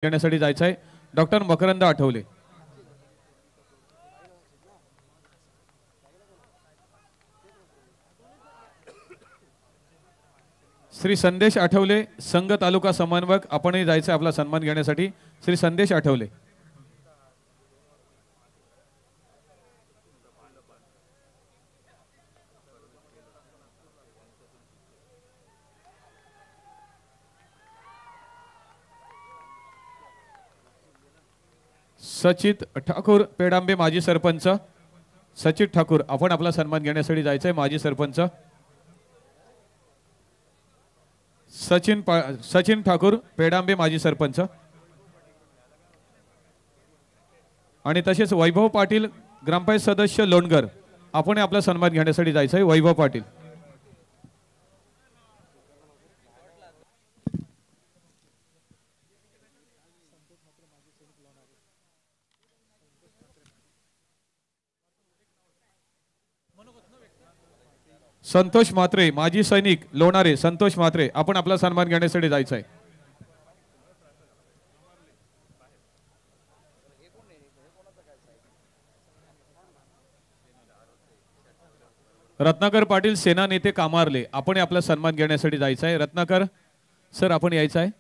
घेण्यासाठी जायचं आहे डॉक्टर मकरंद आठवले। श्री संदेश आठवले संघ तालुका समन्वयक आपणही जायचं आपला सन्मान घेण्यासाठी। श्री संदेश आठवले सचित ठाकूर पेडांबे माजी सरपंच सचित ठाकूर आपण आपला सन्मान घेण्यासाठी जायचंय माजी सरपंच सचिन ठाकूर पेडांबे माजी सरपंच आणि तसेच वैभव पाटील ग्रामपंचायत सदस्य लोणगर आपण आपला सन्मान घेण्यासाठी जायचंय वैभव पाटील। संतोष मात्रे माजी सैनिक लोणारे संतोष मात्रे आपण आपला सन्मान घेण्यासाठी जायचं आहे। रत्नाकर पाटील सेना नेते कामारले आपण आपला सन्मान घेण्यासाठी जायचं आहे। रत्नाकर सर आपण यायचं आहे।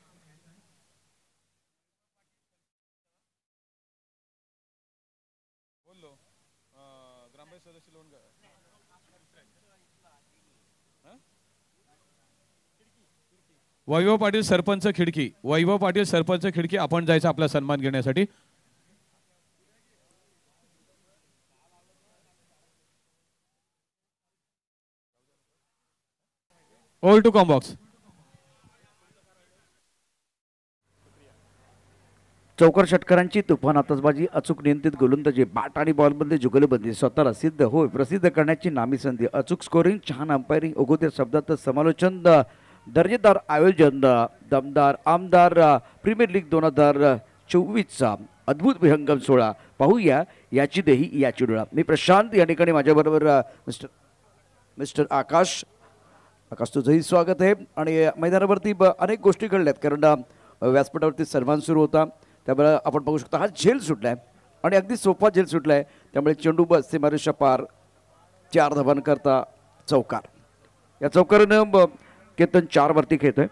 वैभव पाटील सरपंच खिडकी वैभव पाटील सरपंच खिडकी आपण जायचं आपला सन्मान घेण्यासाठी। ऑल टू कॉम्बॉक्स चौकार षटकारांची तुफान आतषबाजी अचूक नियंत्रित गोलंदाजी बॅट आणि बॉलमध्ये जुगलबंदी स्वतःला सिद्ध होय प्रसिद्ध करण्याची नामी संधी अचूक स्कोरिंग छान अंपायरिंग ओघोत्या शब्दात समालोचन दर्जेदार आयोजन दमदार आमदार प्रीमियर लीग 2024चा अद्भुत विहंगम सोहळा पाहूया याची देही याची डोळा। मी प्रशांत या ठिकाणी माझ्याबरोबर मिस्टर आकाश तुझंही स्वागत आहे। आणि मैदानावरती अनेक गोष्टी घडल्यात कारण व्यासपीठावरती सन्मान सुरू होता त्यामुळे आपण बघू शकता हा झेल सुटलाय आणि अगदी सोपा झेल सुटलाय त्यामुळे चेंडू बस सीमारेषा पार 4 धावांन करता चौकार या चौकारानं केतन 4 वरती खेळतोय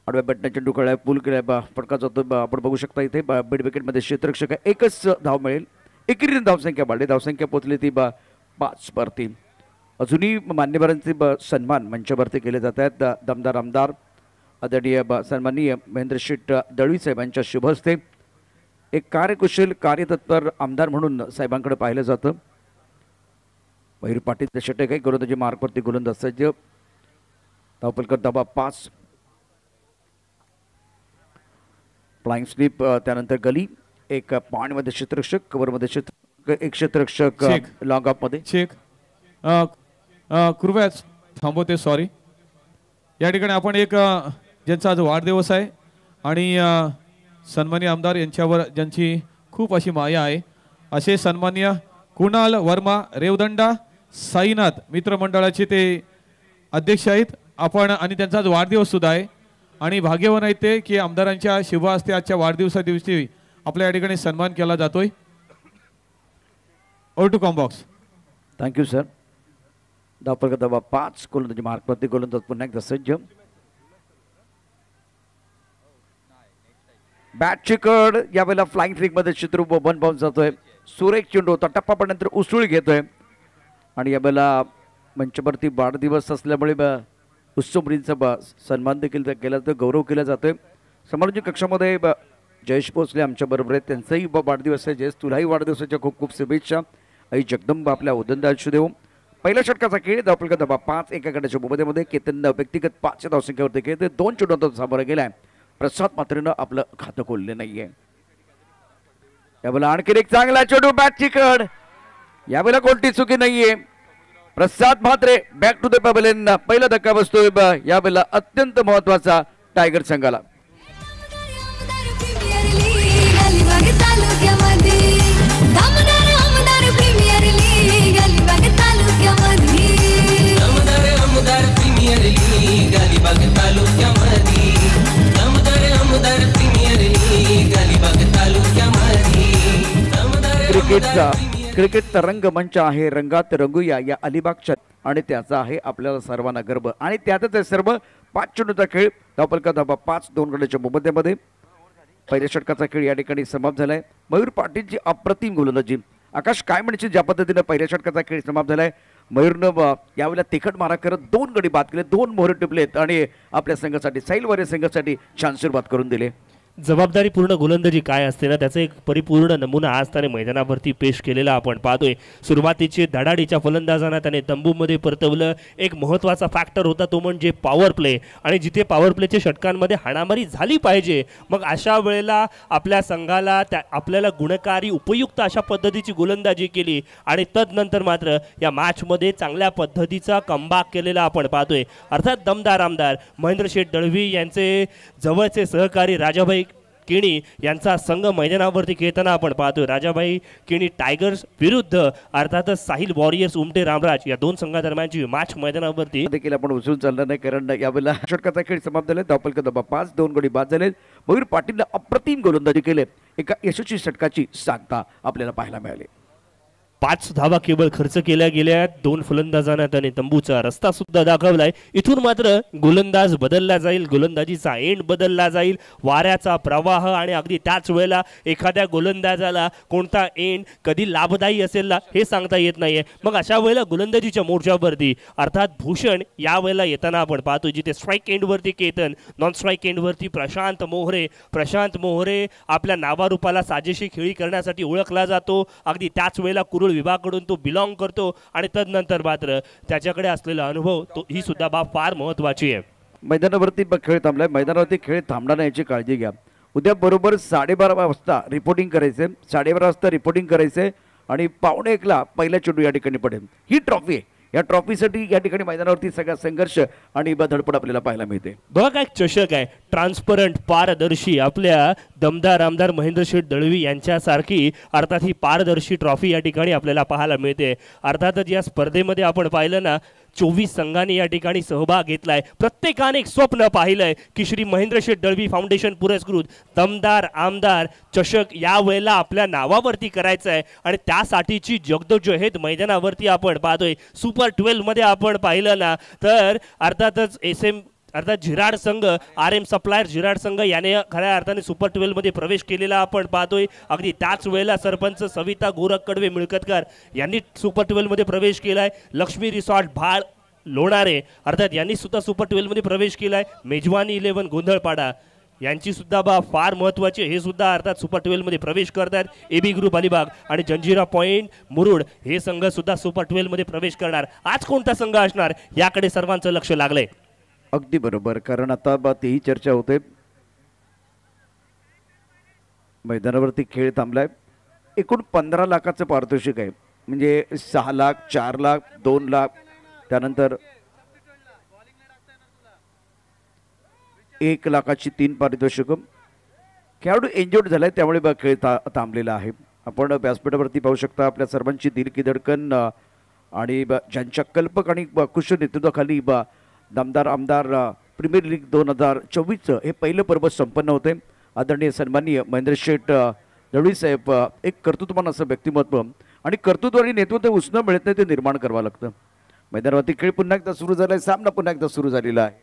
आडव्या बॅटने चेंडू खेळाय पूल केलाय फटका जातो आपण बघू शकता इथे मिड विकेट मध्ये क्षेत्ररक्षक एकच धाव मिळेल एकेरीने धावसंख्या वाढली धावसंख्या पोहोचली ती 5 वरती। अजूनही मान्यवरांचे सन्मान मंचावरती केले जात आहेत दमदार आमदार आदरणीय सन्माननीय महेंद्र शेठ दळवी साहेबांच्या शुभ हस्ते एक कार्यकुशल कार्यतत्पर आमदार म्हणून साहेबांकडे पाहिलं जातं। मयूर पाटील षटक आहे गोलंदाजी मार्कवरती गोलंदाज सज्ज धावफलक धावा 5 फ्लाइंग स्लिप त्यानंतर गली एक पॉइंट मध्ये क्षेत्ररक्षक कव्हर मध्ये एक क्षेत्ररक्षक लॉंग ऑफ मध्ये चेक कृपया थांबवते सॉरी या ठिकाणी आपण एक ज्यांचा आज वाढदिवस आहे आणि सन्माननीय आमदार यांच्यावर ज्यांची खूप अशी माया आहे असे सन्माननीय कुणाल वर्मा रेवदंडा साईनाथ मित्रमंडळाचे ते अध्यक्ष आहेत आपण आणि त्यांचा आज वाढदिवस सुद्धा आहे आणि भाग्यवान आहेत ते की आमदारांच्या शुभ हस्ते आजच्या वाढदिवसा दिवशी आपल्या या ठिकाणी सन्मान केला जातोय। Over to combox thank you sir. धावफलक धावा 5 गोलंदाजी मार्कवरती गोलंदाज पुन्हा एकदा सज्ज बॅट चिकड यावेळेला फ्लाइंग फ्लिक मध्ये चित्र वन बाउन्स जातोय सुरेख चेंडू होता टप्पा पडल्यानंतर उसळी घेतोय आणि यावेळेला मंचवरती वाढदिवस असल्यामुळे उत्सव सन्मान देखील केला जातो गौरव केला जातोय। समालोचन कक्षामध्ये जयेश भोसले आमच्या बरोबर आहेत त्यांचाही वाढदिवस आहे। जयेश तुलाही वाढदिवसाच्या खूप खूप शुभेच्छा। आई जगदंबा आपल्या उदंड आयुष्य देऊ। पहिल्या षटकाचा खेळ धावफलक धावा 5 एका गटाच्या भूमिकेमध्ये केतन व्यक्तिगत 5 धावसंख्येवरती खेळते 2 चेंडूंचा सामोरा गेलाय प्रसाद मात्रेनं आपलं खातं खोलले नाहीये। यावेळेला आणखी एक चांगला चेंडू बॅट चिकड यावेळेला कोणती चुकी नाहीये Prasad Mhatre back to the pavilion पहिला धक्का बसतोय यावेळेला अत्यंत महत्वाचा टायगर संघाला। प्रीमियर लीग अलिबाग तालुक्यामध्ये क्रिकेटचा रंगमंच आहे, रंगात रंगूया या अलिबागच्या आणि त्याचा आहे आपल्याला सर्वांना गर्व आणि त्यातच आहे सर्व. 5 चेंडूचा खेळ, धावफलका धावा 5, 2 गड्याच्या मोबदल्यामध्ये पहिल्या षटकाचा खेळ या ठिकाणी समाप्त झालाय. मयूर पाटीलची अप्रतिम गोलंदाजी. आकाश काय म्हणजे ज्या पद्धतीने पहिल्या षटकाचा खेळ समाप्त झालाय, मयूरनं यावेळेला तिखट मारा करत 2 गडी बाद केले, 2 मोहरे टिपलेत आणि आपल्या संघासाठी सैल वारे संघासाठी छान सुरुवात करून दिले. जबाबदारीपूर्ण गोलंदाजी काय असते ना, त्याचा एक परिपूर्ण नमुना आज त्याने मैदानावरती पेश केलेला आपण पाहतोय. सुरुवातीचे धडाडीच्या फलंदाजांना त्याने तंबूमध्ये परतवलं. एक महत्त्वाचा फॅक्टर होता तो म्हणजे पॉवर प्ले, आणि जिथे पॉवर प्लेच्या षटकांमध्ये हाणामारी झाली पाहिजे मग अशा वेळेला आपल्या संघाला आपल्याला गुणकारी उपयुक्त अशा पद्धतीची गोलंदाजी केली आणि तदनंतर मात्र या मॅचमध्ये चांगल्या पद्धतीचा कमबॅक केलेला आपण पाहतोय. अर्थात दमदार आमदार महेंद्र शेठ दळवी यांचे जवळचे सहकारी राजाभाई केणी यांचा संघ मैदानावरती खेळताना आपण पाहतोय. राजाभाई केणी टायगर्स विरुद्ध अर्थातच साहिल वॉरियर्स उमटे रामराज या 2 संघादरम्यानची मॅच मैदानावरती देखील आपण उचलून चालणार नाही, कारण यावेळेला षटकाचा खेळ समाप्त झाला. धावफलका धावा 5, 2 गडी बाद झाले. मयूर पाटीलने अप्रतिम गोलंदाजी केले. एका यशस्वी षटकाची सांगता आपल्याला पाहायला मिळाली. 5 धावा केवळ खर्च केल्या गेल्या. 2 फलंदाजांना त्याने तंबूचा रस्ता सुद्धा दाखवलाय. इथून मात्र गोलंदाज बदलला जाईल, गोलंदाजीचा एंड बदलला जाईल, वाऱ्याचा प्रवाह आणि अगदी त्याच वेळेला एखाद्या गोलंदाजाला कोणता एंड कधी लाभदायी असेल ना हे सांगता येत नाहीये. मग अशा वेळेला गोलंदाजीच्या मोर्चावरती अर्थात भूषण या वेळेला येताना आपण पाहतो, जिथे स्ट्राईक एंडवरती केतन, नॉन स्ट्राईक एंडवरती प्रशांत मोहरे आपल्या नावारूपाला साजेशी खेळी करण्यासाठी ओळखला जातो. अगदी त्याच वेळेला कुरुळ विभागाकडून तो बिलॉंग करतो आणि तदनंतर मात्र त्याच्याकडे असलेला अनुभव ही सुद्धा बाब फार महत्वाची आहे. मैदानावरती खेळ थांबलाय. मैदानावरती खेळ थांबणार नाही याची काळजी घ्या. उद्या बरोबर 12:30 वाजता रिपोर्टिंग करायचे, 12:30 वाजता रिपोर्टिंग करायचे आणि 12:45 पहिला चेंडू या ठिकाणी पडेल. ही ट्रॉफी आहे. या ट्रॉफीसाठी या ठिकाणी मैदानावरती सगळा संघर्ष आणि धडपड आपल्याला पाहायला मिळते. बघा काय चषक आहे, ट्रान्सपरंट, पारदर्शी. आपल्या दमदार आमदार महेंद्र शेठ दळवी यांच्यासारखी अर्थात ही पारदर्शी ट्रॉफी या ठिकाणी आपल्याला पाहायला मिळते. अर्थातच या स्पर्धेमध्ये आपण पाहिलं ना 24 संघांनी या ठिकाणी सहभाग घेतलाय. प्रत्येकाने एक स्वप्न पाहिलंय की श्री महेंद्र शेठ दळवी फाउंडेशन पुरस्कृत दमदार आमदार चषक या वेळेला आपल्या नावावरती करायचं आहे आणि त्यासाठीची जगदोजहद मैदानावरती आपण पाहतोय. सुपर 12 मध्ये आपण पाहिलं ना तर अर्थातच अर्थात झिराड संघ, RM सप्लायर झिराड संघ याने खऱ्या अर्थाने सुपर 12 मध्ये प्रवेश केलेला आपण पाहतोय. अगदी त्याच वेळेला सरपंच सविता गोरख कडवे मिळकतकार यांनी सुपर 12 मध्ये प्रवेश केलाय. लक्ष्मी रिसॉर्ट भाळ लोणारे अर्थात यांनी सुद्धा सुपर 12 मध्ये प्रवेश केलाय. मेजवानी 11 गोंधळपाडा यांची सुद्धा फार महत्त्वाची, हे सुद्धा अर्थात सुपर 12 मध्ये प्रवेश करतात. AB ग्रुप अलिबाग आणि जंजिरा पॉइंट मुरुड हे संघ सुद्धा सुपर 12 मध्ये प्रवेश करणार. आज कोणता संघ असणार याकडे सर्वांचं लक्ष लागलंय. अगदी बरोबर, कारण आता तेही चर्चा होते. मैदानावरती खेळ थांबलाय. एकूण 15 लाखाचं पारितोषिक आहे, म्हणजे 6 लाख, 4 लाख, 2 लाख, त्यानंतर 1 लाखाची 3 पारितोषिक. खेळाडू इंजर्ड झालाय त्यामुळे खेळ थांबलेला आहे. आपण व्यासपीठावरती पाहू शकता आपल्या सर्वांची दिल की धडकन आणि ज्यांच्या कल्पक आणि कुशल नेतृत्वाखाली दमदार आमदार प्रीमियर लीग 2024 हे पहिलं पर्व संपन्न होते. आदरणीय सन्माननीय महेंद्र शेठ दळवी साहेब एक कर्तृत्ववान असं व्यक्तिमत्व आणि कर्तृत्व आणि नेतृत्व उसणं मिळत नाही, ते निर्माण करावं लागतं. मैदानावरती खेळ पुन्हा एकदा सुरू झालाय, सामना पुन्हा एकदा सुरू झालेला आहे.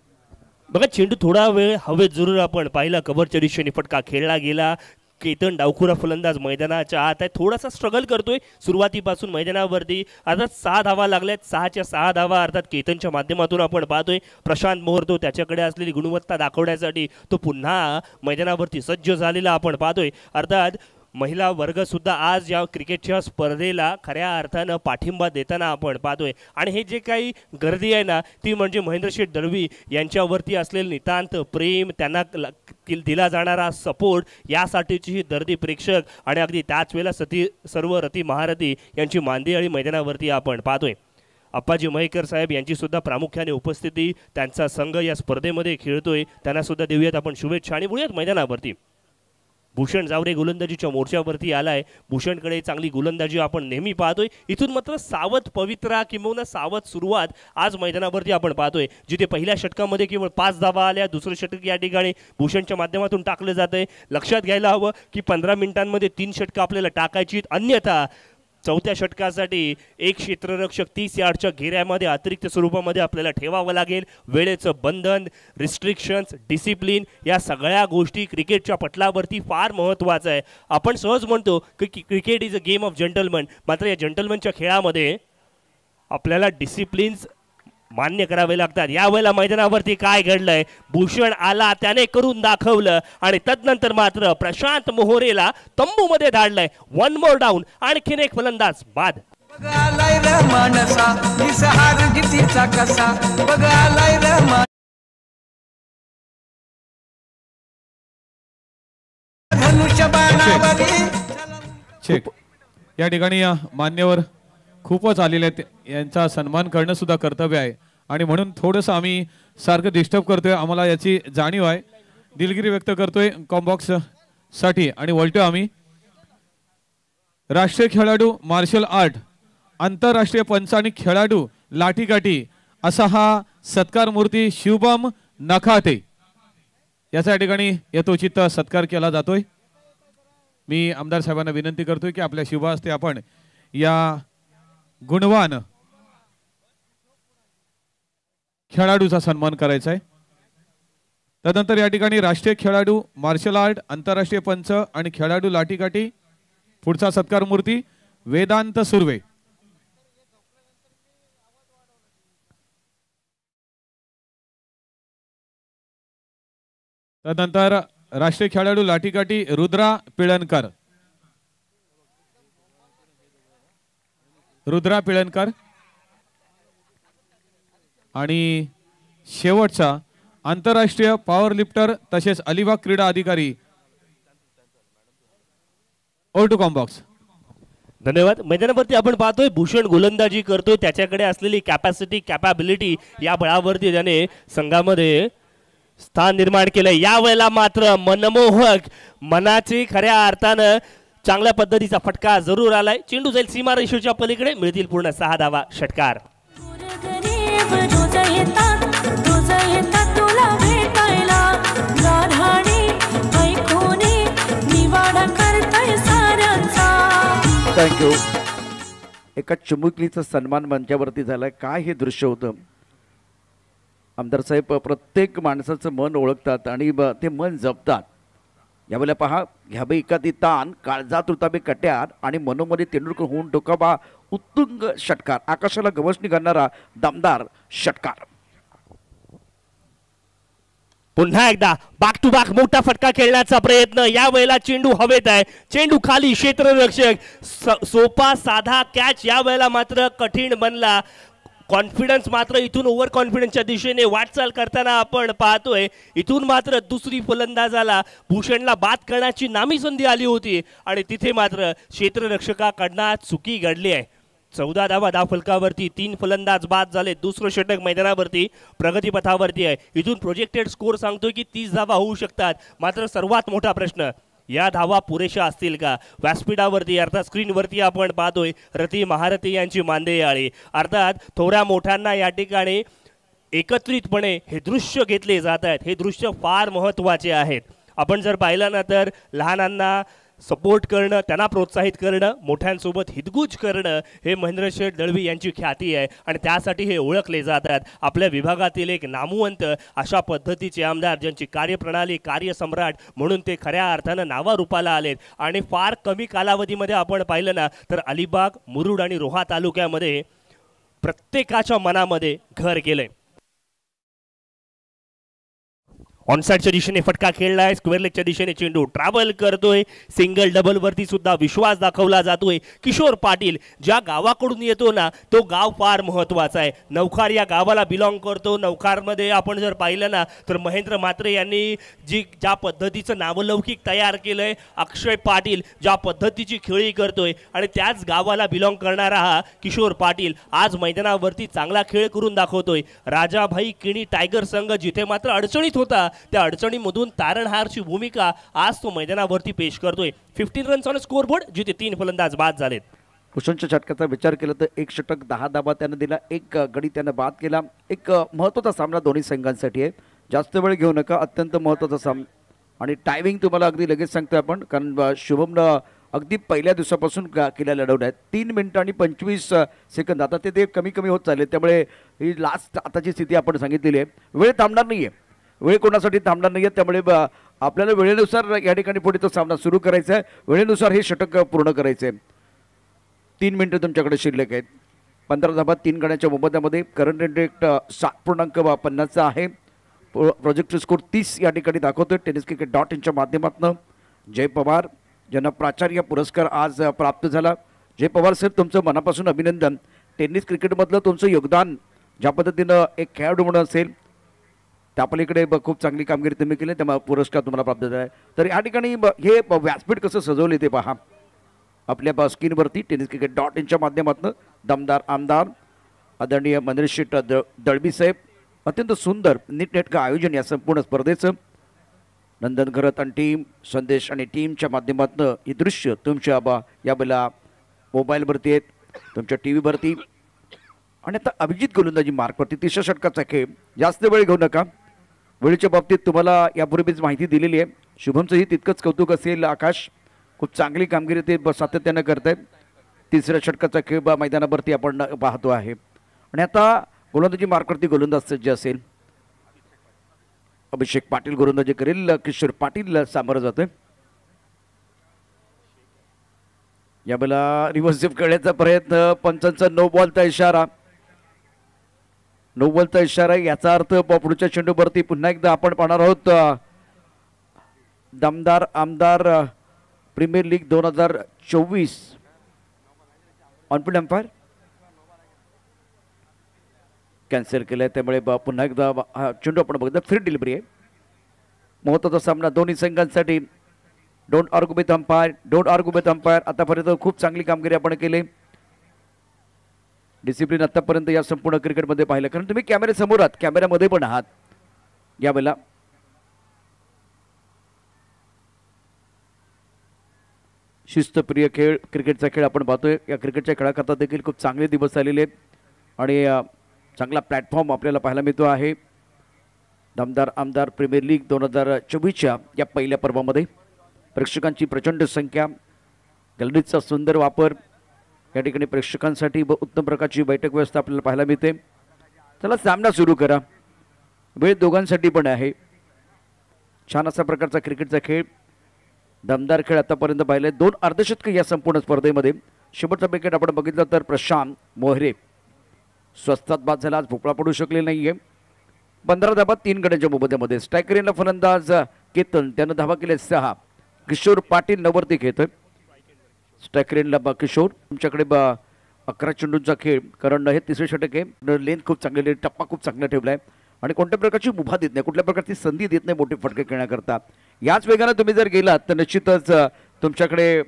बघा चेंडू थोडा वेळ हवेत जरूर आपण पाहिला, कव्हरच्या दिशेने फटका खेळला गेला. केतन डावखुरा फलंदाज मैदानाच्या आत आहे, थोडासा स्ट्रगल करतोय सुरुवातीपासून मैदानावरती. अर्थात 6 धावा लागल्यात, 6च्या 6 धावा अर्थात केतनच्या माध्यमातून आपण पाहतोय. प्रशांत मोहर तो त्याच्याकडे असलेली गुणवत्ता दाखवण्यासाठी तो पुन्हा मैदानावरती सज्ज झालेला आपण पाहतोय. अर्थात महिला वर्ग सुद्धा आज या क्रिकेटच्या स्पर्धेला खऱ्या अर्थानं पाठिंबा देताना आपण पाहतोय. आणि हे जे काही गर्दी आहे ना ती म्हणजे महेंद्र शेठ दळवी यांच्यावरती असलेलं नितांत प्रेम, त्यांना दिला जाणारा सपोर्ट, यासाठीची ही दर्दी प्रेक्षक आणि अगदी त्याच वेळेला सर्व रती महारथी यांची मांदियाळी मैदानावरती आपण पाहतोय. अप्पाजी मयेकर साहेब यांची सुद्धा प्रामुख्याने उपस्थिती, त्यांचा संघ या स्पर्धेमध्ये खेळतोय, त्यांना सुद्धा देऊयात आपण शुभेच्छा आणि बोलूयात मैदानावरती. भूषण जावरे गोलंदाजीच्या मोर्चावरती आलाय. भूषणकडे चांगली गोलंदाजी आपण नेहमी पाहतोय. इथून मात्र सावध पवित्रा किंवा सावध सुरुवात आज मैदानावरती आपण पाहतोय. जिथे पहिल्या षटकामध्ये केवळ 5 धावा आल्या, दुसरं षटक या ठिकाणी भूषणच्या माध्यमातून टाकलं जातंय. लक्षात घ्यायला हवं की 15 मिनिटांमध्ये 3 षटकं आपल्याला टाकायची, अन्यथा चौथ्या षटकासाठी एक क्षेत्ररक्षक 30 यार्डच्या घेऱ्यामध्ये अतिरिक्त स्वरूपामध्ये आपल्याला ठेवावं लागेल. वेळेचं बंधन, रिस्ट्रिक्शन्स, डिसिप्लिन या सगळ्या गोष्टी क्रिकेटच्या पटलावरती फार महत्त्वाचं आहे. आपण सहज म्हणतो की cricket is a game of gentleman, मात्र या जंटलमनच्या खेळामध्ये आपल्याला डिसिप्लिन्स मान्य करावे लागतात. यावेळेला मैदानावरती काय घडलंय, भूषण आला, त्याने करून दाखवलं आणि तदनंतर मात्र प्रशांत मोहोरेला तंबूमध्ये धाडलंय. 1 मोर डाऊन, आणखीन एक फलंदाज बाद. चेक. या ठिकाणी मान्यवर खूपच आलेले आहेत, यांचा सन्मान करणं सुद्धा कर्तव्य आहे आणि म्हणून थोडंसं आम्ही सारखं डिस्टर्ब करतोय, आम्हाला याची जाणीव आहे. दिलगिरी व्यक्त करतोय कॉम्बॉक्स साठी आणि वळतोय आम्ही. राष्ट्रीय खेळाडू मार्शल आर्ट, आंतरराष्ट्रीय पंच आणि खेळाडू लाठीकाठी असा हा सत्कार मूर्ती शिवबम नखाते याचा या ठिकाणी यथोचित सत्कार केला जातोय. मी आमदार साहेबांना विनंती करतोय की आपल्या शुभ हस्ते आपण या गुणवान खेळाडूचा सन्मान करायचा आहे. तदनंतर या ठिकाणी राष्ट्रीय खेळाडू मार्शल आर्ट, आंतरराष्ट्रीय पंच आणि खेळाडू लाठीकाठी पुढचा सत्कार मूर्ती वेदांत सुर्वे. तदनंतर राष्ट्रीय खेळाडू लाठीकाठी रुद्रा पिळणकर. रुद्रा पिळणकर आणि शेवटचा आंतरराष्ट्रीय पॉवर लिफ्टर तसेच अलिबाग क्रीडा अधिकारी ओल्टू कॉम्बॉक्स. धन्यवाद. मैदानावरती आपण पाहतोय भूषण गोलंदाजी करतोय, त्याच्याकडे असलेली कॅपॅसिटी, कॅपॅबिलिटी या बळावरती त्याने संघामध्ये स्थान निर्माण केलंय. यावेळेला मात्र मनमोहक, मनाची खऱ्या अर्थानं चांगल्या पद्धतीचा फटका जरूर आलाय. चेंडू जाईल सीमा रेषेच्या पलीकडे, मिळतील पूर्ण 6 धावा. षटकार. थँक्यू. एका चिमुकलीचा सन्मान मंचावरती झालाय. काय हे दृश्य होतं. आमदार साहेब प्रत्येक माणसाचं मन ओळखतात आणि ते मन जपतात. यावेळेला पहा, घ्याबे एखादी ताण, काळजात उताबे कट्यार आणि मनोमनी तेंडुलकर होऊन डोकाबा उत्तुंग षटकार, आकाशाला गवसणी घालणारा दमदार षटकार. पुन्हा एकदा बॅक टू बॅक मोठा फटका खेळण्याचा प्रयत्न. यावेळेला चेंडू हवेत आहे, चेंडू खाली, क्षेत्ररक्षक सोपा साधा कॅच यावेळेला मात्र कठीण बनला. कॉन्फिडन्स मात्र इथून ओव्हर कॉन्फिडन्सच्या दिशेने वाटचाल करताना आपण पाहतोय. इथून मात्र दुसरी फलंदाजाला भूषणला बाद करण्याची नामी संधी आली होती आणि तिथे मात्र क्षेत्ररक्षकाकडनं चुकी घडली आहे. 14 धावा धावफलकावरती, 3 फलंदाज बाद झाले. दुसरं षटक मैदानावरती प्रगतीपथावरती आहे. इथून प्रोजेक्टेड स्कोर सांगतोय की 30 धावा होऊ शकतात. मात्र सर्वात मोठा प्रश्न, या धावा पुरेशा असतील का. व्यासपीठावरती अर्थात स्क्रीनवरती आपण पाहतोय रती महारथी यांची मांदेयाळी, अर्थात थोड्या मोठ्यांना या ठिकाणी एकत्रितपणे हे दृश्य घेतले जात आहेत. हे दृश्य फार महत्त्वाचे आहेत. आपण जर पाहिलं ना तर लहानांना सपोर्ट करणं, त्यांना प्रोत्साहित करणं, मोठ्यांसोबत हितगुज करणं हे महेंद्र शेठ दळवी यांची ख्याती आहे आणि त्यासाठी हे ओळखले जातात. आपल्या विभागातील एक नामवंत अशा पद्धतीचे आमदार, ज्यांची कार्यप्रणाली, कार्यसम्राट म्हणून ते खऱ्या अर्थानं नावारूपाला आलेत आणि फार कमी कालावधीमध्ये आपण पाहिलं ना तर अलिबाग, मुरुड आणि रोहा तालुक्यामध्ये प्रत्येकाच्या मनामध्ये घर केलंय. ऑनसाइडच्या दिशेने फटका खेळलाय, स्क्वेअर लेगच्या दिशेने चेंडू ट्रॅव्हल करतोय. सिंगल डबल वरती सुद्धा विश्वास दाखवला जातोय. किशोर पाटील ज्या गावाकडून येतो ना तो गाव फार महत्त्वाचा आहे. नवखार या गावाला बिलॉंग करतो. नवखारमध्ये आपण जर पाहिलं ना तर महेंद्र म्हात्रे यांनी ज्या पद्धतीचं नावलौकिक तयार केलंय, अक्षय पाटील ज्या पद्धतीची खेळी करतोय आणि त्याच गावाला बिलॉंग करणारा हा किशोर पाटील आज मैदानावरती चांगला खेळ करून दाखवतोय. राजाभाई किणी टायगर संघ जिथे मात्र अडचणीत होता त्या अडचणीमधून तारणहारची भूमिका आज तो मैदानावरती पेश करतोय. 15 रन्स ऑन स्कोरबोर्ड, जिथे 3 फलंदाज बाद झालेत. कुशनच्या षटकाचा विचार केला तर 1 षटक 10 धाबा त्यानं दिला, 1 गडी त्यानं बाद केला. एक महत्त्वाचा सामना दोन्ही संघांसाठी आहे. जास्त वेळ घेऊ नका, अत्यंत महत्त्वाचा सामना. आणि टायमिंग तुम्हाला अगदी लगेच सांगतोय आपण, कारण शुभमनं अगदी पहिल्या दिवसापासून केल्या लढवल्या आहेत. 3 मिनिटं आणि 25 सेकंद. आता ते कमी कमी होत चालले, त्यामुळे ही लास्ट आताची स्थिती आपण सांगितलेली आहे. वेळ थांबणार नाही आहे, वेळ कोणासाठी थांबणार नाही आहे. त्यामुळे आपल्याला वेळेनुसार या ठिकाणी पुढे तो सामना सुरू करायचा आहे, वेळेनुसार हे षटक पूर्ण करायचं आहे. 3 मिनिटं तुमच्याकडे शिल्लक आहेत. 15 धाबा 3 गड्यांच्या मोबदल्यामध्ये. करंट रेट 7.50 आहे. प्रोजेक्ट स्कोर 30 या ठिकाणी दाखवतोय. टेनिस क्रिकेट .inच्या माध्यमातून जय पवार ज्यांना प्राचार्य पुरस्कार आज प्राप्त झाला. जय पवार साहेब, तुमचं मनापासून अभिनंदन. टेनिस क्रिकेटमधलं तुमचं योगदान ज्या पद्धतीनं एक खेळाडू म्हणून असेल त्या पलीकडे खूप चांगली कामगिरी तुम्ही केली, त्यामुळे पुरस्कार तुम्हाला प्राप्त झाला आहे. तर या ठिकाणी हे व्यासपीठ कसं सजवले ते पहा आपल्या स्क्रीनवरती. टेनिस क्रिकेट .inच्या माध्यमातून दमदार आमदार आदरणीय मनोज शेठ दळवी साहेब, अत्यंत सुंदर नीटनेटकं आयोजन या संपूर्ण स्पर्धेचं. नंदन घरत आणि टीम, संदेश आणि टीमच्या माध्यमातून ही दृश्य तुमच्या यावेळेला मोबाईलवरती आहेत, तुमच्या टी व्हीवरती. आणि आता अभिजित गोलंदाजी मार्कवरती 30 षटकाचा खेळ. जास्त वेळ घेऊ नका, वेळेच्या बाबतीत तुम्हाला यापूर्वीच माहिती दिलेली आहे. शुभमचंही तितकंच कौतुक असेल. आकाश खूप चांगली कामगिरी ते सातत्यानं करत आहेत. 3ऱ्या षटकाचा खेळ मैदानावरती आपण पाहतो आहे. आणि आता गोलंदाजी मार्कवरती गोलंदाज सज्ज असेल. अभिषेक पाटील गोलंदाजी करेल, किशोर पाटील सामोरं जातोय. यावेळेला रिव्हर्सिव्ह करण्याचा प्रयत्न, पंचांचा नो बॉलचा इशारा. नो बॉलचा इशारा याचा अर्थ पुढच्या चेंडूवरती पुन्हा एकदा आपण पाहणार आहोत दमदार आमदार premier league 2024 on field umpire cancel केलंय, त्यामुळे पुन्हा एकदा चेंडू आपण बघतो. फ्री डिलिव्हरी आहे. महत्त्वाचा सामना दोन्ही संघांसाठी. Don't argue with umpire, don't argue with umpire. आतापर्यंत खूप चांगली कामगिरी आपण केली. डिसिप्लिन आतापर्यंत या संपूर्ण क्रिकेटमध्ये पाहिलं, कारण तुम्ही कॅमेरे समोर आहात, कॅमेऱ्यामध्ये पण आहात. यावेळेला शिस्तप्रिय खेळ, क्रिकेटचा खेळ आपण पाहतोय. या क्रिकेटच्या खेळाकरता देखील खूप चांगले दिवस आलेले आहेत आणि चांगला प्लॅटफॉर्म आपल्याला पाहायला मिळतो आहे. दमदार आमदार प्रीमियर लीग 2024च्या या पहिल्या पर्वामध्ये प्रेक्षकांची प्रचंड संख्या, गॅलरीचा सुंदर वापर, या ठिकाणी प्रेक्षकांसाठी उत्तम प्रकारची बैठक व्यवस्था आपल्याला पाहायला मिळते. चला सामना सुरू करा. वेळ दोघांसाठी पण आहे. छान असा प्रकारचा क्रिकेटचा खेळ, दमदार खेळ आतापर्यंत पाहिले. 2 अर्धशतक या संपूर्ण स्पर्धेमध्ये. शेवटचा विकेट आपण बघितलं तर प्रशांत मोहरे स्वस्तात बाद झाला, आज भोपळा पडू शकले नाहीये. 15 धाबा 3 गड्यांच्या मोबदल्यामध्ये. स्ट्रायकर यांना फलंदाज केतन, त्यानं धावा केले 6. किशोर पाटील नवरती खेळतोय. स्ट्रायकर यांना किशोर. तुमच्याकडे 11 चेंडूंचा खेळ, कारण हे 3रे षटक आहे. लेंथ खूप चांगली, टप्पा खूप चांगला ठेवला आहे आणि कोणत्या प्रकारची मुभा देत नाही, कुठल्या प्रकारची संधी देत नाही मोठे फटके खेळण्याकरता. याच वेगाने तुम्ही जर गेलात तर निश्चितच तुमच्याकडे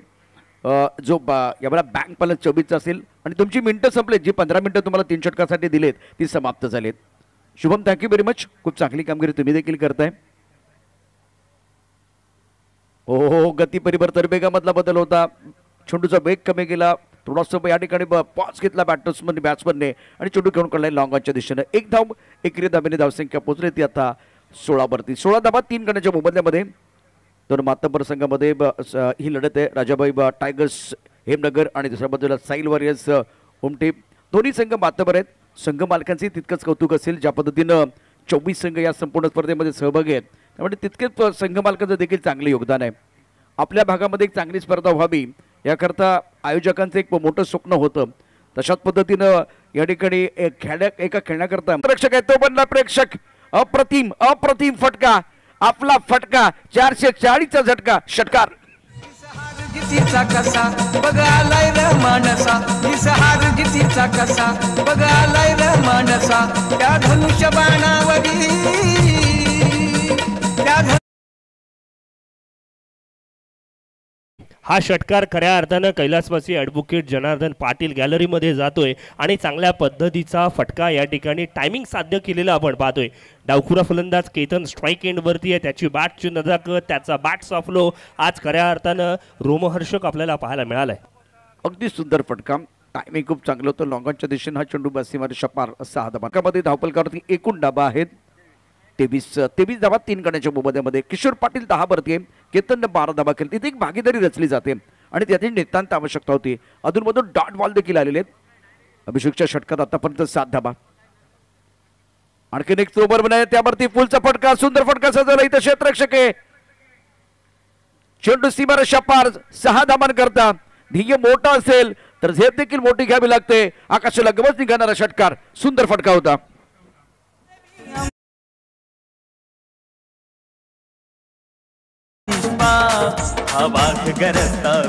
जो यावेळेला बँक बॅलन्स 24 असेल आणि तुमची मिनिटं संपलेत. जी 15 मिनिटं तुम्हाला 3 षटकासाठी दिलेत ती समाप्त झालीत. Shubham, thank you very much. खूप चांगली कामगिरी तुम्ही देखील करताय. हो, गती परिवर्तन वेगामधला बदल होता. चेंडूचा वेग कमी गेला, थोडासा या ठिकाणी पॉज घेतला बॅट्समनने आणि चेंडू घेऊन काढलाय लॉंगॉनच्या दिशेने. 1 धाव, 1 धाब्याने धावसंख्या पोहोचली ती आता 16 वरती. 16 धाबा 3 गड्यांच्या मोबदल्यामध्ये. 2 मातब्बर संघामध्ये ही लढत आहे. राजाबाई टायगर्स हेमनगर आणि दुसऱ्या बाजूला साईल वॉरियर्स उमटे. दोन्ही संघ मातब्बर आहेत. संघ मालकांचे तितकंच कौतुक असेल. ज्या पद्धतीनं 24 संघ या संपूर्ण स्पर्धेमध्ये सहभागी आहेत, त्यामुळे तितकेच संघ मालकांचं देखील चांगले योगदान आहे. आपल्या भागामध्ये एक चांगली स्पर्धा व्हावी याकरता आयोजकांचं एक मोठं स्वप्न होतं. तशाच पद्धतीनं या ठिकाणी एका खेळण्याकरता प्रेक्षक आहे, तो बनला प्रेक्षक. अप्रतिम अप्रतिम फटका, आपला फटका, 440चा झटका, षटकार. जितीचा कसा बघालाय र मानसा, निसहार जितीचा कसा बघालाय र मानसा. त्या धनुष्य बाणावरी, त्या हा षटकार खऱ्या अर्थानं कैलासवासी ॲडव्होकेट जनार्दन पाटील गॅलरीमध्ये जातोय आणि चांगल्या पद्धतीचा फटका या ठिकाणी टायमिंग साध्य केलेला आपण पाहतोय. डावखुरा फलंदाज केतन स्ट्राईक एंडवरती आहे, त्याची बॅटची नजाकत, त्याचा बॅट सॉफ्लो आज खऱ्या अर्थानं रोमहर्षक आपल्याला पाहायला मिळालाय. अगदी सुंदर फटका, टायमिंग खूप चांगलं होतं. लॉंगॉनच्या दिशेने हा चेंडू बसीमारी शपार 6 धाबांमध्ये धावपलकावरती एकूण धाबा आहेत 23 धाबा 3 गण्याच्या मोबदल्यामध्ये. किशोर पाटील 10 वरती आहे, केतन 12 धाबा केली. तिथे एक भागीदारी रचली जाते आणि त्याची नितांत आवश्यकता होती. अधूनमधून डॉट बॉल देखील आलेले आहेत. अभिषेकच्या षटकात आतापर्यंत 7 धाबा. आणखीन एक ओव्हर बनाय, त्यावरती फुलचा फटका, सुंदर फटका सजवला. इथं क्षेत्ररक्षक आहे, चेंडू सीमारेषा पार 6 धाबांकरता. ध्येय मोठा असेल तर झेप देखील मोठी घ्यावी लागते. आकाशाला गवस निघाणारा षटकार, सुंदर फटका होता.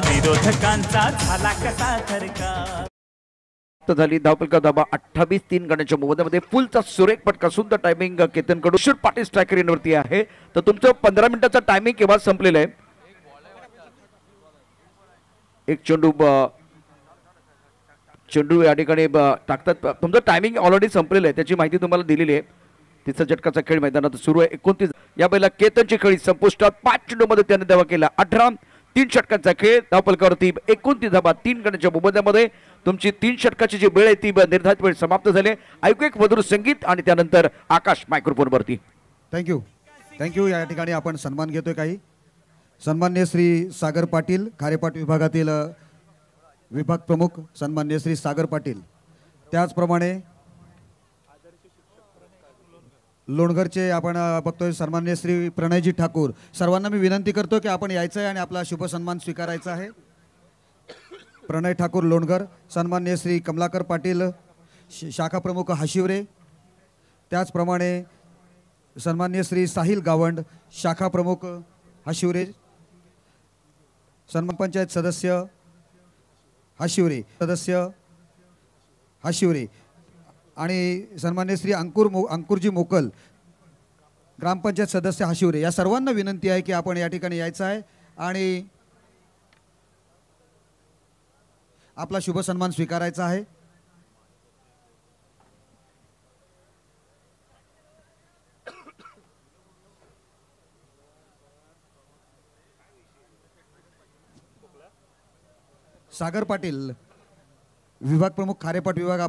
विरोधकांचा झाला कसा थरका. झाली धावपलका धाबा 28 3 गण्याच्या मोबदल्यामध्ये. फुलचा सुरेख फटका, सुंदर टायमिंग केतनकडून. किशोर पाटील स्ट्रायकर इनवरती आहे. तर तुमचं 15 मिनिटाचा टायमिंग केव्हा संपलेलं आहे. एक चेंडू या ठिकाणी टाकतात. तुमचं टायमिंग ऑलरेडी संपलेलं आहे, त्याची माहिती तुम्हाला दिलेली आहे. तिचा झटकाचा खेळ मैदानात सुरू आहे. 29 या बैला केतनची खेळी संपुष्टात. 5 चेंडूमध्ये त्याने धावा केला. 18 3 षटकांचा खेळ. धावपलकावरती 29 धाबा 3 गण्याच्या मोबदल्यामध्ये. तुमची 3 षटकाची जी वेळ आहे ती निर्धारित वेळ समाप्त झाली. ऐकू एक मधुर संगीत आणि त्यानंतर आकाश मायक्रोफोनवरती. थँक्यू. या ठिकाणी आपण सन्मान घेतोय. काही सन्मान्य श्री सागर पाटील, खारेपाट विभागातील विभाग प्रमुख सन्मान्य श्री सागर पाटील. त्याचप्रमाणे लोणगरचे आपण बघतोय सन्मान्य श्री प्रणयजी ठाकूर. सर्वांना मी विनंती करतो की आपण यायचं आहे आणि आपला शुभ सन्मान स्वीकारायचा आहे. प्रणय ठाकूर लोणगर, सन्मान्य श्री कमलाकर पाटील शाखा प्रमुख हाशिवरे. त्याचप्रमाणे सन्मान्य श्री साहिल गावंड शाखा प्रमुख हाशिवरे. सन्मान पंचायत सदस्य हाशिवरे आणि सन्मान्य श्री अंकुरजी मोकल ग्रामपंचायत सदस्य हाशिवरे. या सर्वांना विनंती आहे की आपण या ठिकाणी यायचं आहे आणि आपला शुभ सन्मान स्वीकारायचा आहे. सागर पाटील विभाग प्रमुख खारेपाट विभाग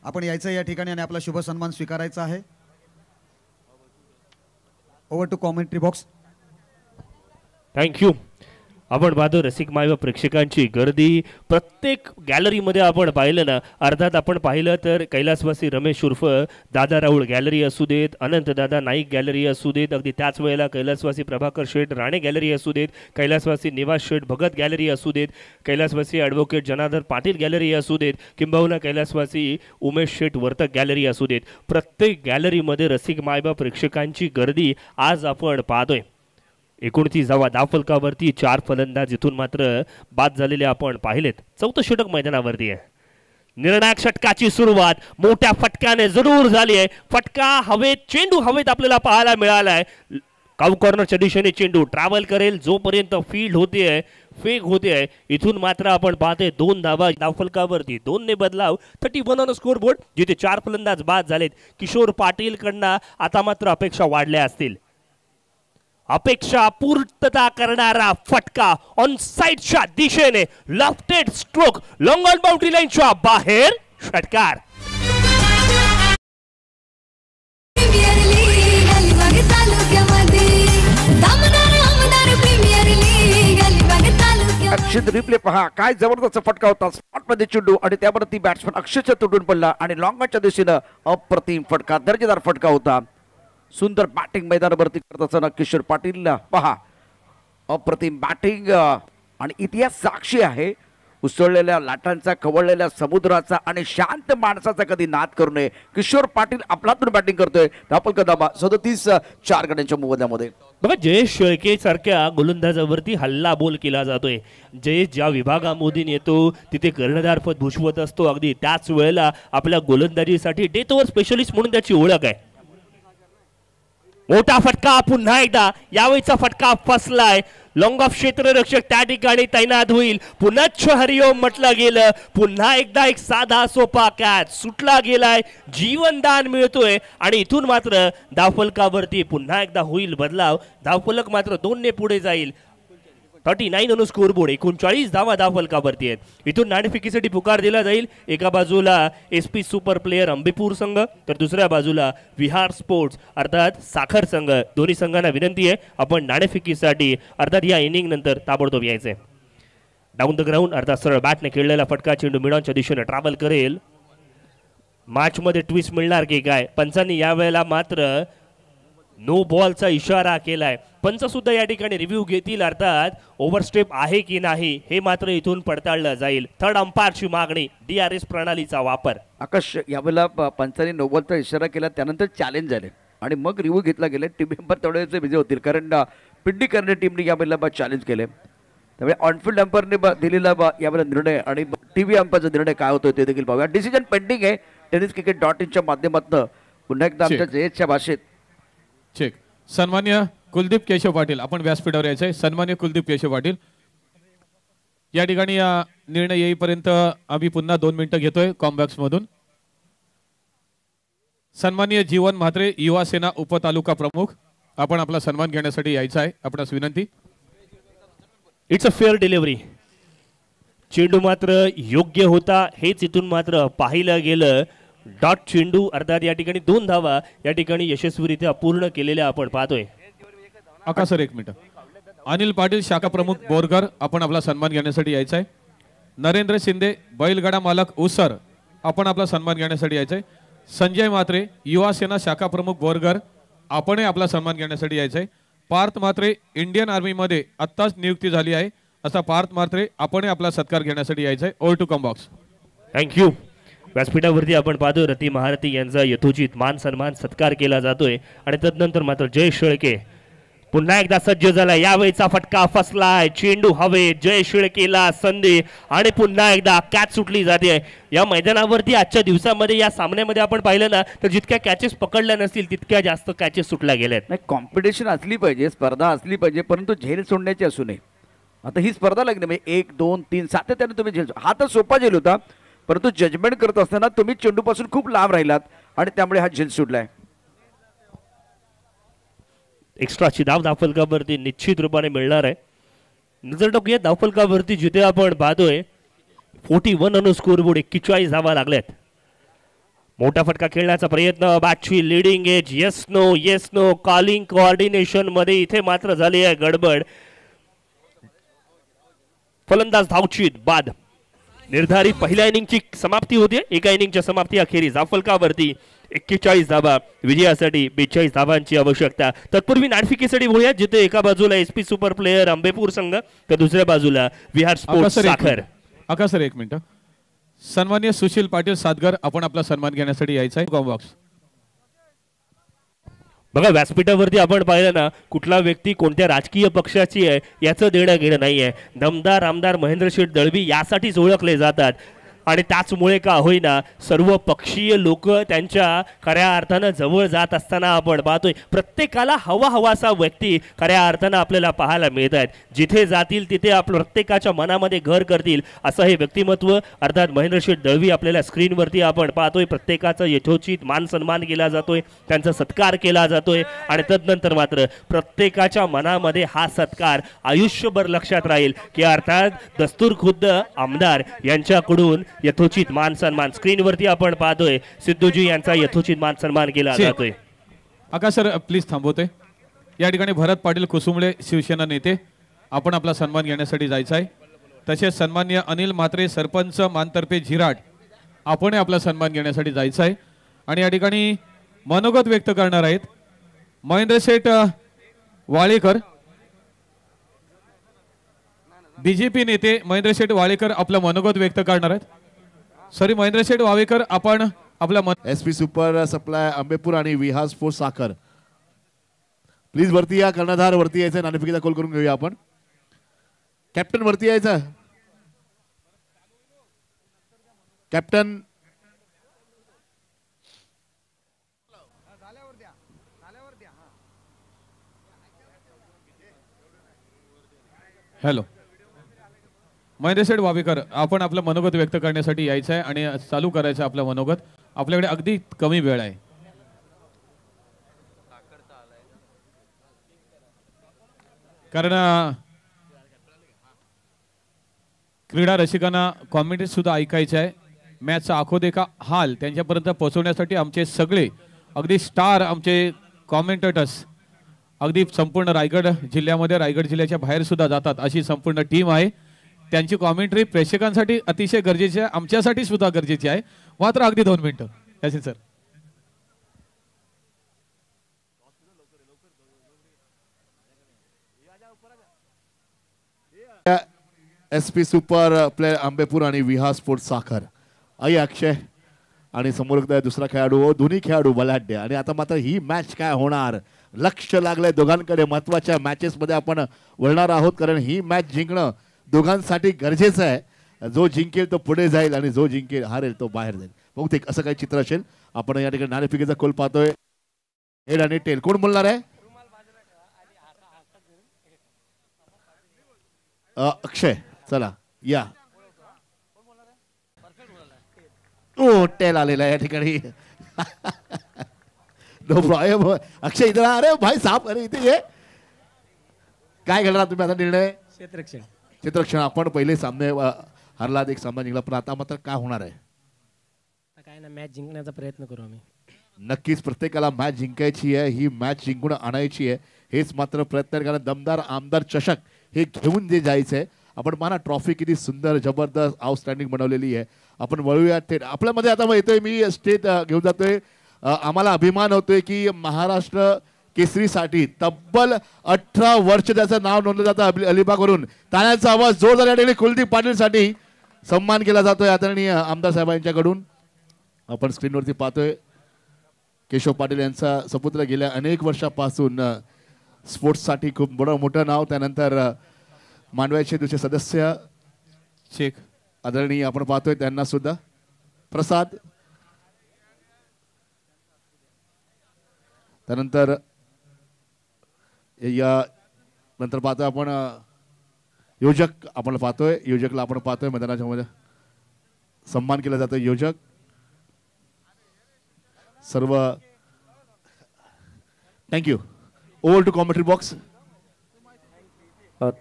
आपण यायचं या ठिकाणी आणि आपला शुभ सन्मान स्वीकारायचा आहे. Over to commentary box. Thank you. आपण पाहतो रसिक माय व प्रेक्षकांची गर्दी प्रत्येक गॅलरीमध्ये आपण पाहिलं ना. अर्थात आपण पाहिलं तर कैलासवासी रमेश उर्फ दादा राऊळ गॅलरी असू देत, अनंत दादा नाईक गॅलरी असू देत, अगदी त्याच वेळेला कैलासवासी प्रभाकर शेठ राणे गॅलरी असू देत, कैलासवासी निवास शेठ भगत गॅलरी असू देत, कैलासवासी ॲडव्होकेट जनार्दन पाटील गॅलरी असू देत, किंबहुना कैलासवासी उमेश शेठ वर्तक गॅलरी असू देत. प्रत्येक गॅलरीमध्ये रसिक मायबा प्रेक्षकांची गर्दी आज आपण पाहतोय. 29 धावफलकावरती 4 फलंदाज इथून मात्र बाद झालेले आपण पाहिलेत. 4थं षटक मैदानावरती आहे. निर्णायक षटकाची सुरुवात मोठ्या फटक्याने जरूर झाली आहे. फटका हवेत, चेंडू हवेत आपल्याला पाहायला मिळालाय. काऊ कॉर्नरच्या दिशेने चेंडू ट्रॅव्हल करेल जोपर्यंत फील्ड होते आहे, फेक होते आहे. इथून मात्र आपण पाहते 2 धावा धावफलकावरती. 2 ने बदलाव. 31 ऑन स्कोर बोर्ड, जिथे 4 फलंदाज बाद झालेत. किशोर पाटील कडनं आता मात्र अपेक्षा वाढल्या असतील. अपेक्षा पूर्तता करणारा फटका ऑन साइडच्या दिशेने लेफ्टेड स्ट्रोक लॉंग ऑन बाउंड्री लाईनच्या बाहेर. षटकार. अक्षित रिप्ले पहा, काय जबरदस्त फटका होता. स्पॉटमध्ये चेंडू आणि त्यावरती बॅट्समन अक्षरशः तुटून पडला आणि लॉंगच्या दिशेनं अप्रतिम फटका, दर्जेदार फटका होता. सुंदर बॅटिंग मैदानावरती करत असताना किशोर पाटीलला पहा, अप्रतिम बॅटिंग आणि इतिहास साक्षी आहे. उसळलेल्या लाटांचा, खवळलेल्या समुद्राचा आणि शांत माणसाचा कधी नाद करू नये. किशोर पाटील आपलातून बॅटिंग करतोय. धावफलक धाबा 37 4 गड्यांच्या मोबदल्यामध्ये. बघा, जयेश शेळके सारख्या गोलंदाजावरती हल्ला बोल केला जातोय. जयेश ज्या विभागामधून येतो तिथे कर्णधार पद भूषवत असतो. अगदी त्याच वेळेला आपल्या गोलंदाजीसाठी डेथ ओव्हर स्पेशलिस्ट म्हणून त्याची ओळख आहे. मोठा फटका पुन्हा एकदा, यावेळीचा फटका फसलाय. लॉंग ऑफ क्षेत्ररक्षक त्या ठिकाणी तैनात होईल. पुनच्छ हरिओम म्हटलं गेलं. पुन्हा एकदा एक साधा सोपा कॅच सुटला गेलाय. जीवनदान मिळतोय आणि इथून मात्र धावफलकावरती पुन्हा एकदा होईल बदलाव. धावफलक मात्र 2 ने पुढे जाईल. 39 ऑन स्कोरबोर्ड. 39 धावा धावफलकावरती आहेत. इथून नाणेफेकीसाठी पुकार दिला जाईल. एका बाजूला SP सुपर प्लेयर अंबेपूर संघ तर दुसऱ्या बाजूला विहार स्पोर्ट्स अर्थात साखर संघ. दोन्ही संघांना विनंती आहे आपण नाणेफेकीसाठी अर्थात या इनिंग नंतर ताबडतोब यायचे. डाऊन द ग्राउंड अर्थात सरळ बॅटने खेळलेला फटका चेंडू मिडॉनच्या दिशेने ट्रॅव्हल करेल. मॅच मध्ये ट्विस्ट मिळणार की काय? पंचांनी यावेळेला मात्र नो बॉलचा इशारा केलाय. पंच सुद्धा या ठिकाणी रिव्ह्यू घेतील अर्थात ओव्हरस्टेप आहे की नाही हे मात्र इथून पडताळलं जाईल. थर्ड अंपायरची मागणी DRS प्रणालीचा वापर. आकाश यावेळेला पंचांनी नो बॉलचा इशारा केला त्यानंतर चॅलेंज झाले आणि मग रिव्ह्यू घेतला गेला. टीम मेंबर तेवढे बिझी होतील कारण पिंडी करणे टीमने यावेळेला चॅलेंज केले. त्यामुळे ऑनफिल्ड अंपायरने दिलेला यावेळेला निर्णय आणि TV अंपायरचा निर्णय काय होतो ते देखील पाहूया. डिसिजन पेंडिंग आहे. tenniscricket.in च्या माध्यमातून पुन्हा एकदा आमच्या जयेशच्या भाषेत चेक. सन्मान्य कुलदीप केशव पाटील आपण व्यासपीठावर यायचंय. सन्मान्य कुलदीप केशव पाटील या ठिकाणी निर्णय येईपर्यंत आम्ही पुन्हा 2 मिनिटं घेतोय कॉम्बॅक्स मधून. सन्मान्य जीवन म्हात्रे युवा सेना उपतालुका प्रमुख आपण आपला सन्मान घेण्यासाठी यायचा आहे. आपणास विनंती. It's a fair delivery. चेंडू मात्र योग्य होता हेच इथून मात्र पाहिलं गेलं. डॉट चेंडू अर्थात या ठिकाणी 2 धावा या ठिकाणी यशस्वीरित्या पूर्ण केलेल्या आपण पाहतोय. आकाश सर 1 मिनिट. अनिल पाटील शाखा प्रमुख बोरगर आपण आपला सन्मान घेण्यासाठी यायचा आहे. नरेंद्र शिंदे बैलगाडा मालक उसर आपण आपला सन्मान घेण्यासाठी यायचा आहे. संजय म्हात्रे युवा सेना शाखा प्रमुख बोरगर आपणही आपला सन्मान घेण्यासाठी यायचा आहे. पार्थ म्हात्रे इंडियन आर्मी मध्ये आत्ताच नियुक्ती झाली आहे असा पार्थ म्हात्रे आपणही आपला सत्कार घेण्यासाठी यायचा आहे. Over to comm box. Thank you. व्यासपीठावरती आपण पाहतोय रती महारथी यांचा यथोचित मान सन्मान सत्कार केला जातोय आणि तदनंतर मात्र जय शेळके पुन्हा एकदा सज्ज झाला. यावेळीचा फटका फसलाय. चेंडू हवे. जय शेळकेला संधी आणि पुन्हा एकदा कॅच सुटली जाते. या मैदानावरती आजच्या दिवसामध्ये या सामन्यामध्ये आपण पाहिलं ना तर जितक्या कॅचेस पकडल्या नसतील तितक्या जास्त कॅचेस सुटल्या गेल्यात. नाही कॉम्पिटिशन असली पाहिजे स्पर्धा असली पाहिजे परंतु झेल सोडण्याची असू नये. आता ही स्पर्धा लागली म्हणजे 1 2 3 सातत्याने तुम्ही झेल हा तर सोपा झेल होता परंतु जजमेंट करत असताना तुम्ही चेंडूपासून खूप लांब राहिलात आणि त्यामुळे हा झेल सुटलाय. एक्स्ट्राची धाव धावफलकावरती निश्चित रूपाने मिळणार आहे. नजर टाकूया धावफलकावरती जिथे आपण पाहतोय 41 ऑन स्कोरबोर्ड. 41 धावा लागल्यात. मोठा फटका खेळण्याचा प्रयत्न. बॅटची leading edge. Yes no calling coordination मध्ये इथे मात्र झाली आहे गडबड. फलंदाज धावचीत बाद. निर्धारित पहिल्या इनिंगची समाप्ती होते. एका इनिंगच्या समाप्ती अखेरीस धावफलकावरती 41 धावा विजयासाठी 42 धावांची आवश्यकता. तत्पूर्वी नाणेफेकीसाठी बोलूया जिथे एका बाजूला SP सुपर प्लेयर अंबेपूर संघ तर दुसऱ्या बाजूला विहार स्पोर्ट्स साखर. आकाश सर 1 मिनिट. सन्मान्य सुशील पाटील सातगर आपण आपला सन्मान घेण्यासाठी यायचा आहे. Com box. बघा व्यासपीठावरती आपण पाहिलं ना कुठला व्यक्ती कोणत्या राजकीय पक्षाची आहे याचं देणं घेणं नाहीये. दमदार आमदार महेंद्र शेठ दळवी यासाठीच ओळखले जातात आणि त्याचमुळे का होईना सर्व पक्षीय लोक त्यांच्या खऱ्या अर्थानं जवळ जात असताना आपण पाहतोय. प्रत्येकाला हवासा व्यक्ती खऱ्या अर्थानं आपल्याला पाहायला मिळत आहेत. जिथे जातील तिथे आपलं प्रत्येकाच्या मनामध्ये घर करतील असं हे व्यक्तिमत्व अर्थात महेंद्र शेठ दळवी आपल्याला स्क्रीनवरती आपण पाहतोय. प्रत्येकाचा यथोचित मान सन्मान केला जातोय. त्यांचा सत्कार केला जातोय आणि तदनंतर मात्र प्रत्येकाच्या मनामध्ये हा सत्कार आयुष्यभर लक्षात राहील की अर्थात दस्तूर खुद्द आमदार यांच्याकडून यथोचित मान सन्मान. स्क्रीनवरती आपण पाहतोय सिद्धूजी यांचा यथोचित मान सन्मान केला जातोय. आकाश सर प्लीज थांबवते. या ठिकाणी भरत पाटील कुसुंबळे शिवसेना नेते आपण आपला सन्मान घेण्यासाठी जायचा आहे. तसेच सन्मान्य अनिल म्हात्रे सरपंच मानतर्फे झिराट आपण आपला सन्मान घेण्यासाठी जायचा आहे. आणि या ठिकाणी मनोगत व्यक्त करणार आहेत महेंद्र शेठ वाळेकर BJP नेते महेंद्र शेठ वाळेकर आपलं मनोगत व्यक्त करणार आहेत. सॉरी महेंद्र शेठ वावेकर आपण आपला SP सुपर सप्लाय अंबेपूर आणि विहार स्पोर्ट्स साखर प्लीज वरती या. कर्णधार वरती यायचा. नाणेफेकीचा कॉल करून घेऊया आपण. कॅप्टन वरती यायचा. कॅप्टन हॅलो महेंद्र शेठ वावेकर, आपण आपलं मनोगत व्यक्त करण्यासाठी यायचं आहे आणि चालू करायचं आहे आपलं मनोगत. आपल्याकडे अगदी कमी वेळ आहे. कारण क्रीडा रसिकांना कॉमेंट्री सुद्धा ऐकायचं आहे. मॅचचा आखो देखा हाल त्यांच्यापर्यंत पोहोचवण्यासाठी आमचे सगळे अगदी स्टार आमचे कॉमेंटेटर्स अगदी संपूर्ण रायगड जिल्ह्यामध्ये, रायगड जिल्ह्याच्या बाहेर सुद्धा जातात अशी संपूर्ण टीम आहे. त्यांची कॉमेंट्री प्रेक्षकांसाठी अतिशय गरजेची आहे, आमच्यासाठी सुद्धा गरजेची आहे. मात्र अगदी 2 मिनिटं त्याचे sir. SP super player Ambepur आणि विहार स्पोर्ट्स साखर. आई अक्षय आणि समोर दुसरा खेळाडू, दोन्ही खेळाडू बलाढ्य. आणि आता मात्र ही मॅच काय होणार, लक्ष लागलंय दोघांकडे. महत्वाच्या मॅचेस मध्ये आपण वळणार आहोत, कारण ही मॅच जिंकणं दोघांसाठी गरजेचं आहे. जो जिंकेल तो पुढे जाईल आणि जो जिंकेल हारेल तो बाहेर जाईल. बहुतेक असं काही चित्र असेल. आपण या ठिकाणी नाणेफेकीचा कोल पाहतोय. हेड आणि टेल कोण बोलणार आहे? अक्षय, चला या. ओ टेल आलेला या ठिकाणी. No problem. अक्षय इधर, अरे भाई साहब, अरे इथे ये. काय घडणार तुम्ही आता निर्णय? क्षेत्ररक्षण. आपण पहिले सामने हरलात, एक सामना जिंकला, पण आता मात्र काय होणार आहे? काय ना, मॅच जिंकण्याचा प्रयत्न करू आम्ही. नक्कीच प्रत्येकाला मॅच जिंकायची आहे, ही मॅच जिंकून आणायची आहे. हेच मात्र प्रयत्न करा. दमदार आमदार चषक हे घेऊन जे जायचं आहे. आपण पाहा ट्रॉफी किती सुंदर, जबरदस्त, आउटस्टँडिंग बनवलेली आहे. आपण वळूया थेट आपल्यामध्ये. आता येतोय मी स्टेट घेऊन जातोय. आम्हाला अभिमान होतोय की महाराष्ट्र केसरीसाठी तब्बल 18 वर्ष त्याचं नाव नोंदलं जातं अलिबागवरून. ताण्याचा आवाज जोरदार या ठिकाणी कुलदीप पाटीलसाठी सन्मान केला जातोय आदरणीय आमदार साहेबांच्याकडून. आपण स्क्रीनवरती पाहतोय केशव पाटील यांचा सपुत्र गेल्या अनेक वर्षापासून स्पोर्ट्ससाठी खूप मोठं नाव. त्यानंतर मांडव्याचे दुसरे सदस्य शेख आदरणीय आपण पाहतोय त्यांना सुद्धा प्रसाद. त्यानंतर या नंतर पाहतोय आपण योजक आपण पाहतोय. योजकला आपण पाहतोय मैदानाच्या मध्ये सन्मान केला जातो. योजक सर्व. Thank you. Over to commentary box.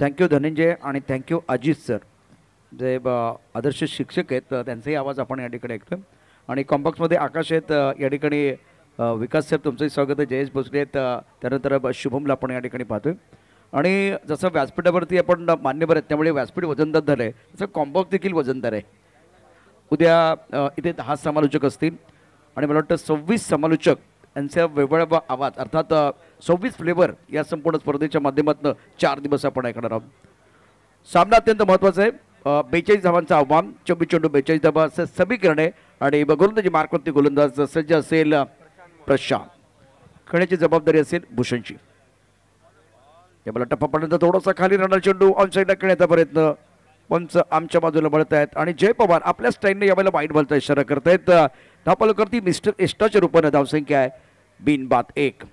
Thank you Dhananjay आणि थँक्यू अजित सर, जे आदर्श शिक्षक आहेत. त्यांचाही आवाज आपण या ठिकाणी ऐकतोय. आणि कॉम्बॉक्समध्ये आकाश आहेत या ठिकाणी. विकास साहेब तुमचंही स्वागत आहे. जयेश भोसले आहेत. त्यानंतर शुभमला आपण या ठिकाणी पाहतोय. आणि जसं व्यासपीठावरती आपण मान्यवर आहेत त्यामुळे व्यासपीठ वजनदार झालं आहे, तसं कॉम्बॉक्स देखील वजनदार आहे. उद्या इथे 10 समालोचक असतील आणि मला वाटतं 26 समालोचक यांचा वेगवेगळा आवाज, अर्थात 26 फ्लेवर या संपूर्ण स्पर्धेच्या माध्यमातून 4 दिवस आपण ऐकणार आहोत. सामना अत्यंत महत्त्वाचा आहे. 42 धावांचं आव्हान, 24 चेंडू 42 धावा समीकरणे. आणि गोलंदाजी मार्कवरती गोलंदाज सज्ज असेल प्रशांत. खेळण्याची जबाबदारी असेल भूषणची. या मला टप्पा पडल्यानंतर थोडासा खाली राहणार चेंडू ऑन साईडला खेळण्याचा प्रयत्न. पंच आमच्या बाजूला बळत आहेत आणि जय पवार आपल्या स्टाईलने यावेळेला वाईट बॉलचा इशारा करतायत. धावपालकरती मिस्टर एस्टाच्या रूपाने धावसंख्या आहे बिनबाद 1.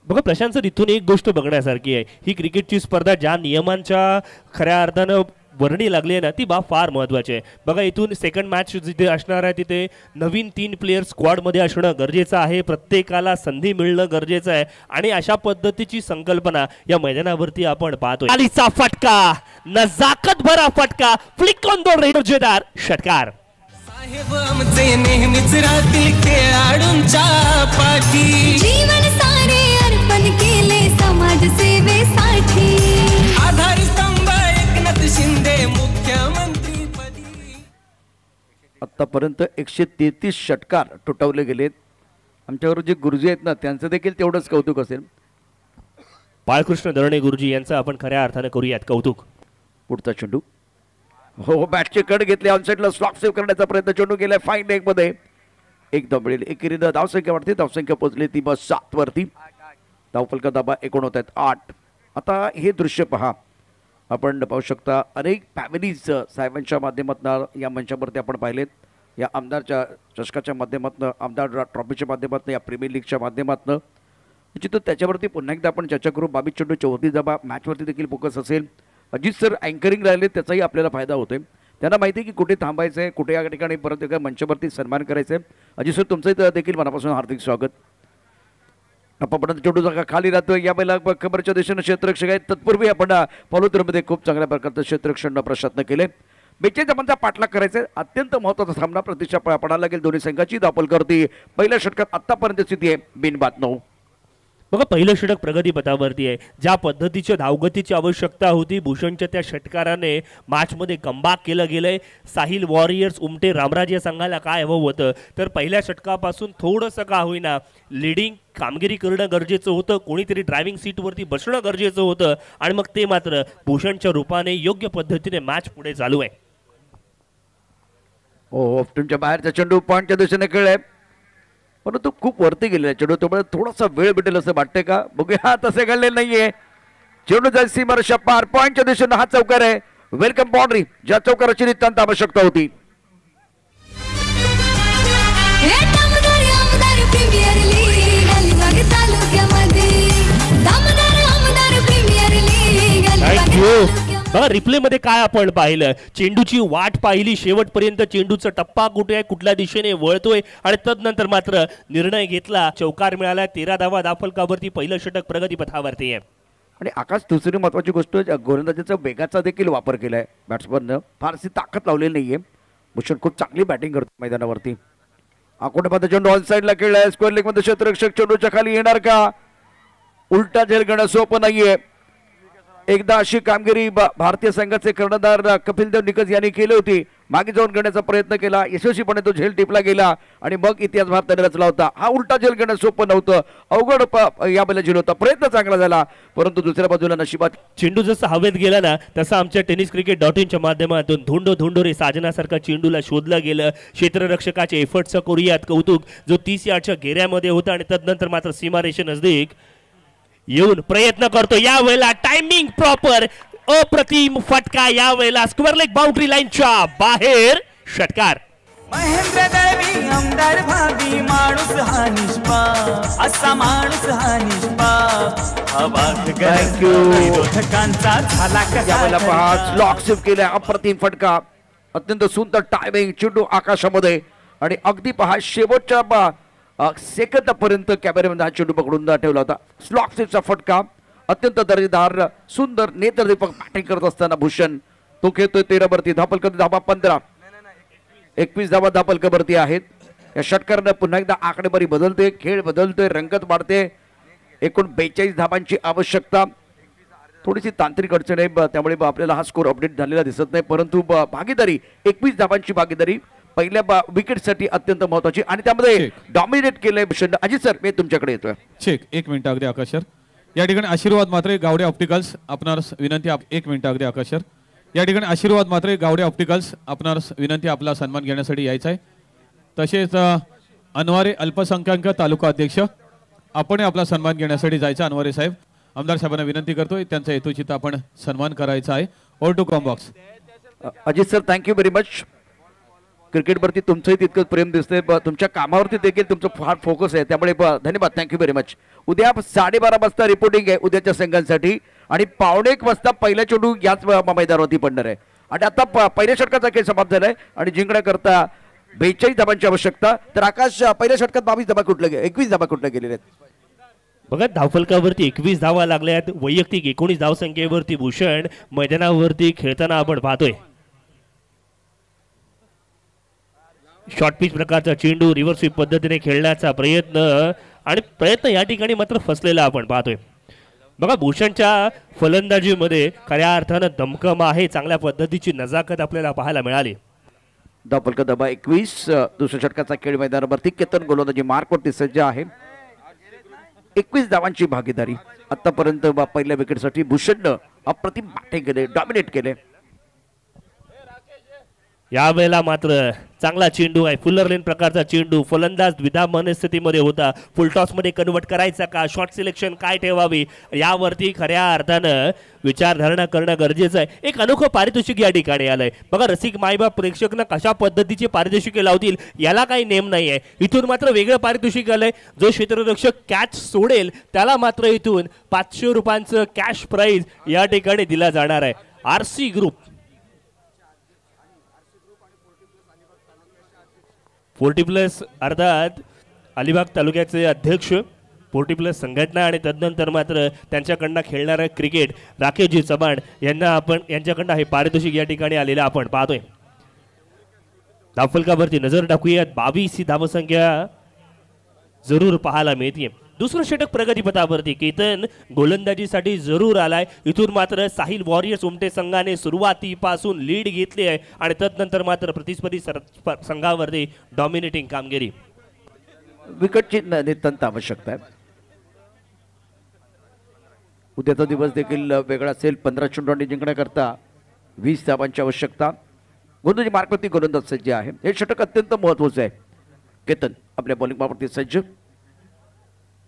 बघा प्रशांत सर, इथून एक गोष्ट बघण्यासारखी आहे. ही क्रिकेटची स्पर्धा ज्या नियमांच्या खऱ्या अर्थानं वर्णी लागली आहे ना, ती बाब फार महत्त्वाची आहे. बघा इथून सेकंड मॅच जिथे असणार आहे तिथे नवीन 3 प्लेयर स्क्वॉडमध्ये असणं गरजेचं आहे. प्रत्येकाला संधी मिळणं गरजेचं आहे. आणि अशा पद्धतीची संकल्पना या मैदानावरती आपण पाहतोय. आलीचा फटका, नजाकत भरा फटका, फ्लिक ऑन द रेडर षटकार. साहेब आमचे नेहमीच राहतील खेळाडूंच्या पाठी. जीवन सारे अर्पण केले समाज सेवेसाठी. आधारस्तंभ एकनाथ शिंदे मुख्यमंत्री पदी. आतापर्यंत 133 षटकार तुटवले गेलेत. आमच्यावर जे गुरुजी आहेत ना, त्यांचं देखील तेवढंच कौतुक असेल. बाळकृष्ण दरणे गुरुजी यांचं आपण खऱ्या अर्थानं करूयात कौतुक. पुढचा चेंडू, हो बॅटचे कड घेतले, ऑनसाईडला स्लॉक सेव्ह करण्याचा प्रयत्न. चेंडू गेलाय फाईन लेग मध्ये. एकदम मिळेल. एकेरीनं धावसंख्या वाढते. धावसंख्या पोहोचली ती बस 7 वरती. धावफलका दाबा 89 आहेत 8. आता हे दृश्य पहा. आपण पाहू शकता अनेक फॅमिलीज साहेबांच्या माध्यमातून या मंचावरती आपण पाहिलेत. या आमदारच्या चषकाच्या माध्यमातून, आमदार ट्रॉफीच्या माध्यमातून, या प्रीमियर लीगच्या माध्यमातून निश्चितच त्याच्यावरती पुन्हा एकदा आपण चर्चा करू. 22 चेंडू 34 धावा. मॅचवरती देखील फोकस असेल. अजित सर अँकरिंग राहिले त्याचाही आपल्याला फायदा होतोय. त्यांना माहिती आहे की कुठे थांबायचं आहे, कुठे या ठिकाणी परत एका मंचावरती सन्मान करायचं आहे. अजित सर तुमचंही देखील मनापासून हार्दिक स्वागत. आपण चेंडूचा खाली राहतोय या बैला खबरच्या दिशेनं क्षेत्ररक्षक आहेत. तत्पूर्वी आपण फॉलोथ्रूमध्ये खूप चांगल्या प्रकारचं क्षेत्ररक्षण प्रयत्न केले. 42 धावांचा पाठलाग करायचा आहे. अत्यंत महत्त्वाचा सामना प्रतीक्षा पडायला लागेल दोन्ही संघाची. धावफल करती पहिल्या षटकात आतापर्यंत स्थिती आहे बिनबाद 9. बघा पहिलं षटक प्रगतीपथावरती आहे. ज्या पद्धतीच्या धावगतीची आवश्यकता होती भूषणच्या त्या षटकाराने मॅचमध्ये कमबॅक केलं गेलंय. साहिल वॉरियर्स उमटे रामराज या संघाला काय हवं होतं तर पहिल्या षटकापासून थोडंसं का होईना लिडिंग कामगिरी करणं गरजेचं होतं. कोणीतरी ड्रायव्हिंग सीटवरती बसणं गरजेचं होतं आणि मग ते मात्र भूषणच्या रूपाने योग्य पद्धतीने मॅच पुढे चालू आहे. तुमच्या बाहेरचा चेंडू पॉईंटच्या दिशेने खेळलाय परंतु खूप वरती गेलेला चेंडू. त्यामुळे थोडासा वेळ भेटेल असं वाटतंय का बघूया. तसे घडले नाहीये. चेंडू जाईल सीमारेषा पार. पॉईंटच्या दिशेने हा चौकार आहे. वेलकम बाउंड्री ज्या चौकाराची नितांत आवश्यकता होती. बघा रिप्ले मध्ये काय आपण पाहिलं चेंडूची वाट पाहिली शेवटपर्यंत. चेंडूचा टप्पा कुठे आहे कुठल्या दिशेने वळतोय आणि तदनंतर मात्र निर्णय घेतला. चौकार मिळाला. 13 धावा धावफलकावरती पहिलं षटक प्रगतीपथावरती आहे. आणि आकाश दुसरी महत्वाची गोष्ट गोलंदाजीचा वेगाचा देखील वापर केलाय बॅट्समननं. फारशी ताकद लावलेली नाहीये. भूषण खूप चांगली बॅटिंग करतो मैदानावरती. आकोटमध्ये चेंडू ऑन साईडला खेळलाय. स्क्वेअर लेग मध्ये क्षेत्ररक्षक चेंडूच्या खाली येणार का. उलटा झेल घेणं सोपं नाहीये. एकदा अशी कामगिरी भारतीय संघाचे कर्णधार कपिलदेव निकज यांनी केली होती. मागे जाऊन घेण्याचा प्रयत्न केला. यशस्वीपणे तो झेल टिपला गेला आणि मग इतिहास भारताने रचला होता. हा उलटा झेल घेणं सोपं नव्हतं. अवघड या बैला झेल होता. प्रयत्न चांगला झाला परंतु दुसऱ्या बाजूला नशिबात चेंडू जसा हवेत गेला ना तसा आमच्या टेनिस क्रिकेट .inच्या माध्यमातून धुंडो रे साजनासारखा चेंडूला शोधलं गेलं. क्षेत्ररक्षकाचे एफर्ट्सचं करूयात कौतुक. जो 30 यार्डच्या घेऱ्यामध्ये होता आणि तदनंतर मात्र सीमारेषे नजदीक येऊन प्रयत्न करतो. यावेळेला टायमिंग प्रॉपर. अप्रतिम फटका. यावेळेला स्क्वेअर लेग बाउंड्री लाईनच्या बाहेर षटकार. महेंद्र दळवी आमदार भावी माणूस हा निष्पाप असा माणूस हा निष्पाप विरोधकांचा झाला यावेळेला पहा स्लॉक स्वीप केलाय. अप्रतिम फटका. अत्यंत सुंदर टायमिंग. चेंडू आकाशामध्ये आणि अगदी पहा शेवटच्या सेकंदापर्यंत कॅमेऱ्यामध्ये हा चेंडू पकडून ठेवला होता. स्लॉक स्वीपचा फटका. अत्यंत दर्जेदार सुंदर नेत्रदीपक बॅटिंग करत असताना भूषण तो खेळतोय 13 वरती. धावफलक धावा 15. 21 धावा धावफलकावरती आहेत. या षटकारानं पुन्हा एकदा आकडेवारी बदलते. खेळ बदलतोय. रंगत वाढते. एकूण 42 धावांची आवश्यकता. थोडीशी तांत्रिक अडचण आहे त्यामुळे आपल्याला हा स्कोर अपडेट झालेला दिसत नाही परंतु भागीदारी 21 धावांची भागीदारी पहिल्या विकेटसाठी अत्यंत महत्वाची आणि त्यामध्ये डॉमिनेट केलंय भूषण. अजित सर मी तुमच्याकडे येतोय. चेक 1 मिनिट अगदी आकाश सर. या ठिकाणी आशीर्वाद मात्रे गावडे ऑप्टिकल्स आपणास विनंती. 1 मिनिट अगदी आकाश सर. या ठिकाणी आशीर्वाद मात्रे गावडे ऑप्टिकल्स आपणास विनंती आपला सन्मान घेण्यासाठी यायचा आहे. तसेच अनवारे अल्पसंख्याक तालुका अध्यक्ष आपण आपला सन्मान घेण्यासाठी जायचा. अनवारे साहेब आमदार साहेबांना विनंती करतोय त्यांचा हेतुचित आपण सन्मान करायचा आहे. All to comm box. Ajit sir thank you very much. क्रिकेटवरती तुमचंही तितकंच प्रेम दिसतंय. तुमच्या कामावरती देखील तुमचं फार फोकस आहे त्यामुळे धन्यवाद. Thank you very much. उद्या 12:30 वाजता रिपोर्टिंग आहे उद्याच्या संघांसाठी आणि 1:15 वाजता पहिला चेंडू याच मैदानावरती पडणार आहे. आणि आता पहिल्या षटकाचा खेळ समाप्त झालाय आणि जिंकण्याकरता 42 धावांची आवश्यकता. तर आकाश पहिल्या षटकात 22 धावा कुठल्या 21 धावा कुठल्या गेलेल्या आहेत. बघा धावफलकावरती 21 धावा लागल्या आहेत. वैयक्तिक 19 धावसंख्येवरती भूषण मैदानावरती खेळताना आपण पाहतोय. शॉर्ट पिच प्रकारचा चेंडू रिव्हर्स स्वीप पद्धतीने खेळण्याचा प्रयत्न या ठिकाणी मात्र फसलेला आपण पाहतोय. बघा भूषणच्या फलंदाजीमध्ये खऱ्या अर्थानं दमखम आहे. चांगल्या पद्धतीची नजाकत आपल्याला पाहायला मिळाली. धावफलक धावा 21. दुसऱ्या षटकाचा खेळ मैदानावरती केतन गोलंदाजी मार्कवरती सज्ज आहे. 21 धावांची भागीदारी. आतापर्यंत पहिल्या विकेटसाठी भूषणनं अप्रतिम बॅटिंग केले. डॉमिनेट केले. यावेळेला मात्र चांगला चेंडू आहे. फुलर लेन प्रकारचा चेंडू. फलंदाज द्विधा मनस्थितीमध्ये होता. फुलटॉस मध्ये कन्वर्ट करायचा का शॉर्ट सिलेक्शन काय ठेवावी यावरती खऱ्या अर्थानं विचारधारणा करणं गरजेचं आहे. एक अनोखं पारितोषिक या ठिकाणी आलंय. बघा रसिक मायबाप प्रेक्षकना कशा पद्धतीचे पारितोषिके लावतील याला काही नेम नाही आहे. इथून मात्र वेगळं पारितोषिक आलंय. जो क्षेत्ररक्षक कॅच सोडेल त्याला मात्र इथून 500 रुपयांचं कॅश प्राइज या ठिकाणी दिला जाणार आहे. आरसी ग्रुप 40+ अर्थात अलिबाग तालुक्याचे अध्यक्ष 40+ संघटना आणि तदनंतर मात्र त्यांच्याकडनं खेळणारा क्रिकेट राकेशजी चव्हाण यांच्याकडनं हे पारितोषिक या ठिकाणी आलेलं आपण पाहतोय. धावफलकावरती नजर टाकूयात. 22 ही धावसंख्या जरूर पाहायला मिळते. दुसरं षटक प्रगतीपथावरती केतन गोलंदाजीसाठी जरूर आलाय. इथून मात्र साहिल वॉरियर्स उमटे संघाने सुरुवातीपासून लीड घेतली आहे आणि तदनंतर मात्र प्रतिस्पर्धी संघावरती डॉमिनेटिंग कामगिरी. विकेटची नितांत आवश्यकता आहे. उद्याचा दिवस देखील वेगळा असेल. 15 चेंडूंनी जिंकण्याकरता 20 धावांची आवश्यकता. गोलंदाजी मार्गवरती गोलंदाज सज्ज आहे. हे षटक अत्यंत महत्वाचं आहे. केतन आपल्या बॉलिंग मार्गवरती सज्ज.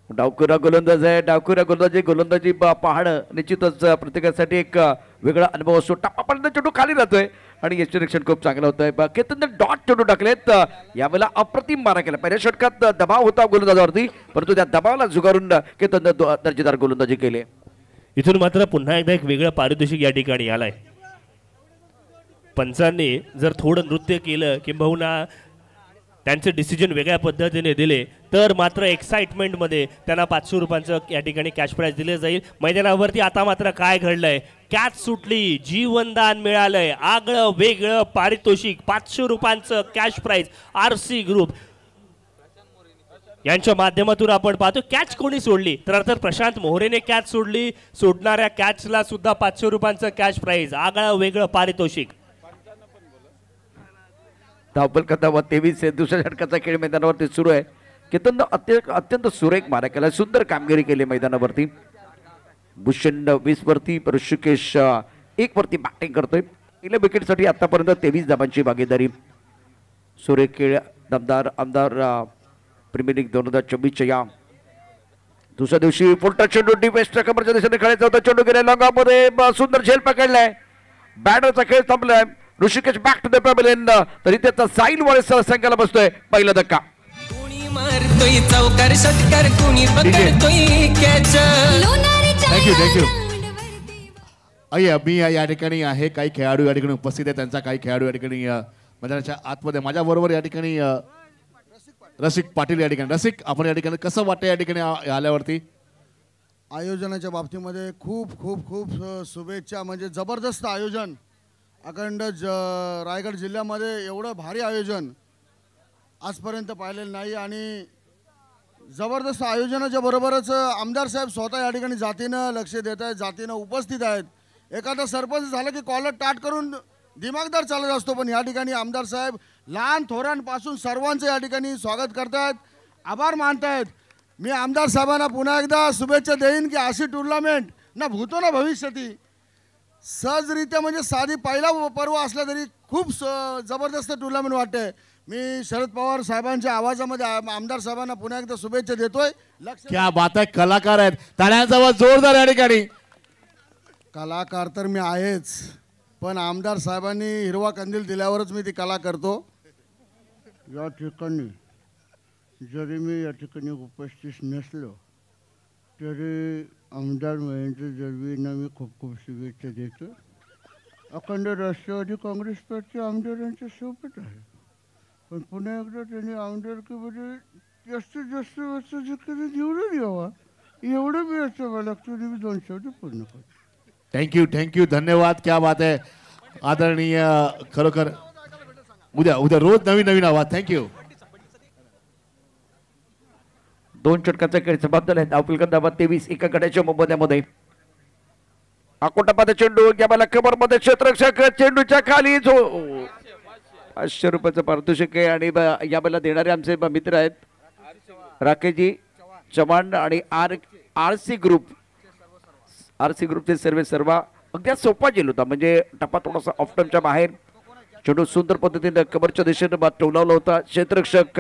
डावखुरा गोलंदाज आहे. डावखुरा गोलंदाजी पाहणं निश्चितच प्रत्येकासाठी एक वेगळा अनुभव असतो. टप्पापर्यंत चेंडू खाली राहतोय आणि याचे निरीक्षण खूप चांगलं होतंय. केतनने डॉट चेंडू टाकलेत. यावेळेला अप्रतिम मारा केला. पहिल्या षटकात दबाव होता गोलंदाजावरती, परंतु त्या दबावाला झुगारून केतनने दर्जेदार गोलंदाजी केली. इथून मात्र पुन्हा एकदा एक वेगळं पारितोषिक या ठिकाणी आलाय. पंचांनी जर थोडं नृत्य केलं किंबहुना त्यांचे डिसिजन वेगळ्या पद्धतीने दिले तर मात्र एक्साइटमेंटमध्ये त्यांना 500 रुपयांचं या ठिकाणी कॅश प्राइज दिले जाईल. मैदानावरती आता मात्र काय घडलंय? कॅच सुटली, जीवनदान मिळालंय, आगळं वेगळं पारितोषिक 500 रुपयांचं कॅश प्राइज आरसी ग्रुप यांच्या माध्यमातून आपण पाहतो. कॅच कोणी सोडली तर अर्थात प्रशांत मोहरेने कॅच सोडली. सोडणाऱ्या कॅचला सुद्धा 500 रुपयांचं कॅश प्राइज, आगळं वेगळं पारितोषिक. धावपल कथावर 23 दुसऱ्या षटकाचा खेळ मैदानावरती सुरू आहे. केतन अत्यंत सुरेख मारा केला. सुंदर कामगिरी केली मैदानावरती. भूषण 20 वरती, ऋषिकेश 1 वरती बॅटिंग करतोय. पहिल्या विकेटसाठी आतापर्यंत 23 धावांची भागीदारी. सुरेख खेळ. दमदार आमदार प्रीमियर लीग 2024 या दुसऱ्या दिवशी पुढचा चेंडू डी वेस्टच्या कमरच्या दिशेने खेळायचा होता. चेंडू गेला लॉंगामध्ये. सुंदर झेल पकडलाय. बॅटरचा खेळ संपलाय. Rishikesh back to the pavilion. तरी त्याचा साईल वॉरियर्स संघाला बसतोय पहिला धक्का. कुणी मारतोय चौकार षटकार, कुणी पकडतोय कॅच. थँक्यू. मी या ठिकाणी आहे. काही खेळाडू या ठिकाणी उपस्थित आहे. त्यांचा काही खेळाडू या ठिकाणी मैदानाच्या आतमध्ये माझ्या बरोबर या ठिकाणी रसिक पाटील या ठिकाणी. रसिक, आपण या ठिकाणी कसं वाटतं या ठिकाणी आल्यावरती? आयोजनाच्या बाबतीमध्ये खूप खूप खूप शुभेच्छा. म्हणजे जबरदस्त आयोजन. अखंड रायगड जिल्ह्यामध्ये एवढं भारी आयोजन आजपर्यंत पाहिलेलं नाही. आणि जबरदस्त आयोजनाच्या बरोबरच आमदार साहेब स्वतः या ठिकाणी जातीनं लक्ष देत आहेत, जातीनं उपस्थित आहेत. एखादा सरपंच झालं की कॉलर टाट करून दिमागदार चालत असतो, पण या ठिकाणी आमदार साहेब लहान थोरांपासून सर्वांचं या ठिकाणी स्वागत करतायत, आभार मानतायत. मी आमदार साहेबांना पुन्हा एकदा शुभेच्छा देईन की अशी टुर्नामेंट ना भूतो ना भविष्यती सहजरित्या, म्हणजे साधी पहिला पर्व असला तरी खूप जबरदस्त टुर्नामेंट वाटते. मी शरद पवार साहेबांच्या आवाजामध्ये आमदार साहेबांना पुन्हा एकदा शुभेच्छा देतोय. क्या बात आहे. कलाकार आहेत. टाळ्यांचा आवाज जोरदार या ठिकाणी. कलाकार तर मी आहेच, पण आमदार साहेबांनी हिरवा कंदील दिल्यावरच मी ती कला करतो. या ठिकाणी जरी मी या ठिकाणी उपस्थित नसलो तरी आमदार महेंद्र दळवींना मी खूप खूप शुभेच्छा देतो. अखंड राष्ट्रवादी काँग्रेस पार्टी आमदारांच्या सोबत आहे, पण पुन्हा एकदा त्यांनी आमदारकीमध्ये जास्तीत जास्त वर्ष निवडून यावा एवढं मी असं मला लागतो. मी 2 शब्द पूर्ण करतो. थँक्यू. धन्यवाद. क्या बात आहे. आदरणीय. खरोखर उद्या रोज नवीन आवाज. थँक्यू. 2 षटकाचा खेळ समाप्त आहे. धावफलक धावा 23 एका गड्याच्या मोबदल्यामध्ये. आकोटापादा चेंडू या कबर मध्ये क्षेत्ररक्षक चेंडूच्या खाली 500 रुपयाचं पारितोषिक आहे. आणि या वेळेला देणारे आमचे मित्र आहेत राकेशजी चव्हाण आणि आरसी ग्रुपचे सर्व अगदी सोपा जेल होता. म्हणजे टप्पा थोडासा ऑफ टर्मच्या बाहेर चेंडू सुंदर पद्धतीने कबरच्या दिशेने टोलावला होता. क्षेत्ररक्षक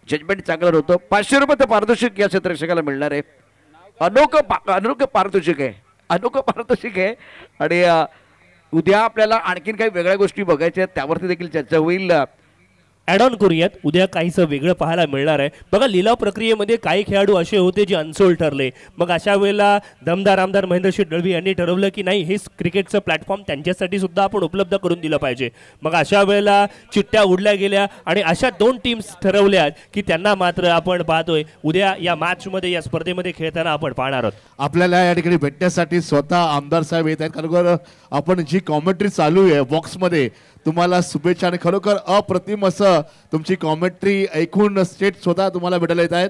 जजमेंट चांगलं होतं. 500 रुपयाचं पारितोषिक या क्षेत्ररक्षकाला मिळणार आहे. अनोखं पारितोषिक आहे. आणि उद्या आपल्याला आणखीन काही वेगळ्या गोष्टी बघायच्या आहेत, त्यावरती देखील चर्चा होईल. ॲड ऑन करूयात. उद्या काहीसं वेगळं पाहायला मिळणार आहे. बघा, लिलाव प्रक्रियेमध्ये काही खेळाडू असे होते जे अनसोल्ड ठरले. मग अशा वेळेला दमदार आमदार महेंद्रशेठ दळवी यांनी ठरवलं की नाही, हे क्रिकेटचं प्लॅटफॉर्म त्यांच्यासाठी सुद्धा आपण उपलब्ध करून दिलं पाहिजे. मग अशा वेळेला चिठ्ठ्या उडल्या गेल्या आणि अशा 2 टीम्स ठरवल्या की त्यांना मात्र आपण पाहतोय उद्या या मॅचमध्ये, या स्पर्धेमध्ये खेळताना आपण पाहणार आहोत. आपल्याला या ठिकाणी भेटण्यासाठी स्वतः आमदार साहेब येत आहेत. खरोखर आपण जी कॉमेंट्री चालू आहे बॉक्समध्ये, तुम्हाला शुभेच्छा. आणि खरोखर अप्रतिम असं तुमची कॉमेंट्री ऐकून स्टेट स्वतः तुम्हाला भेटायला येत आहेत.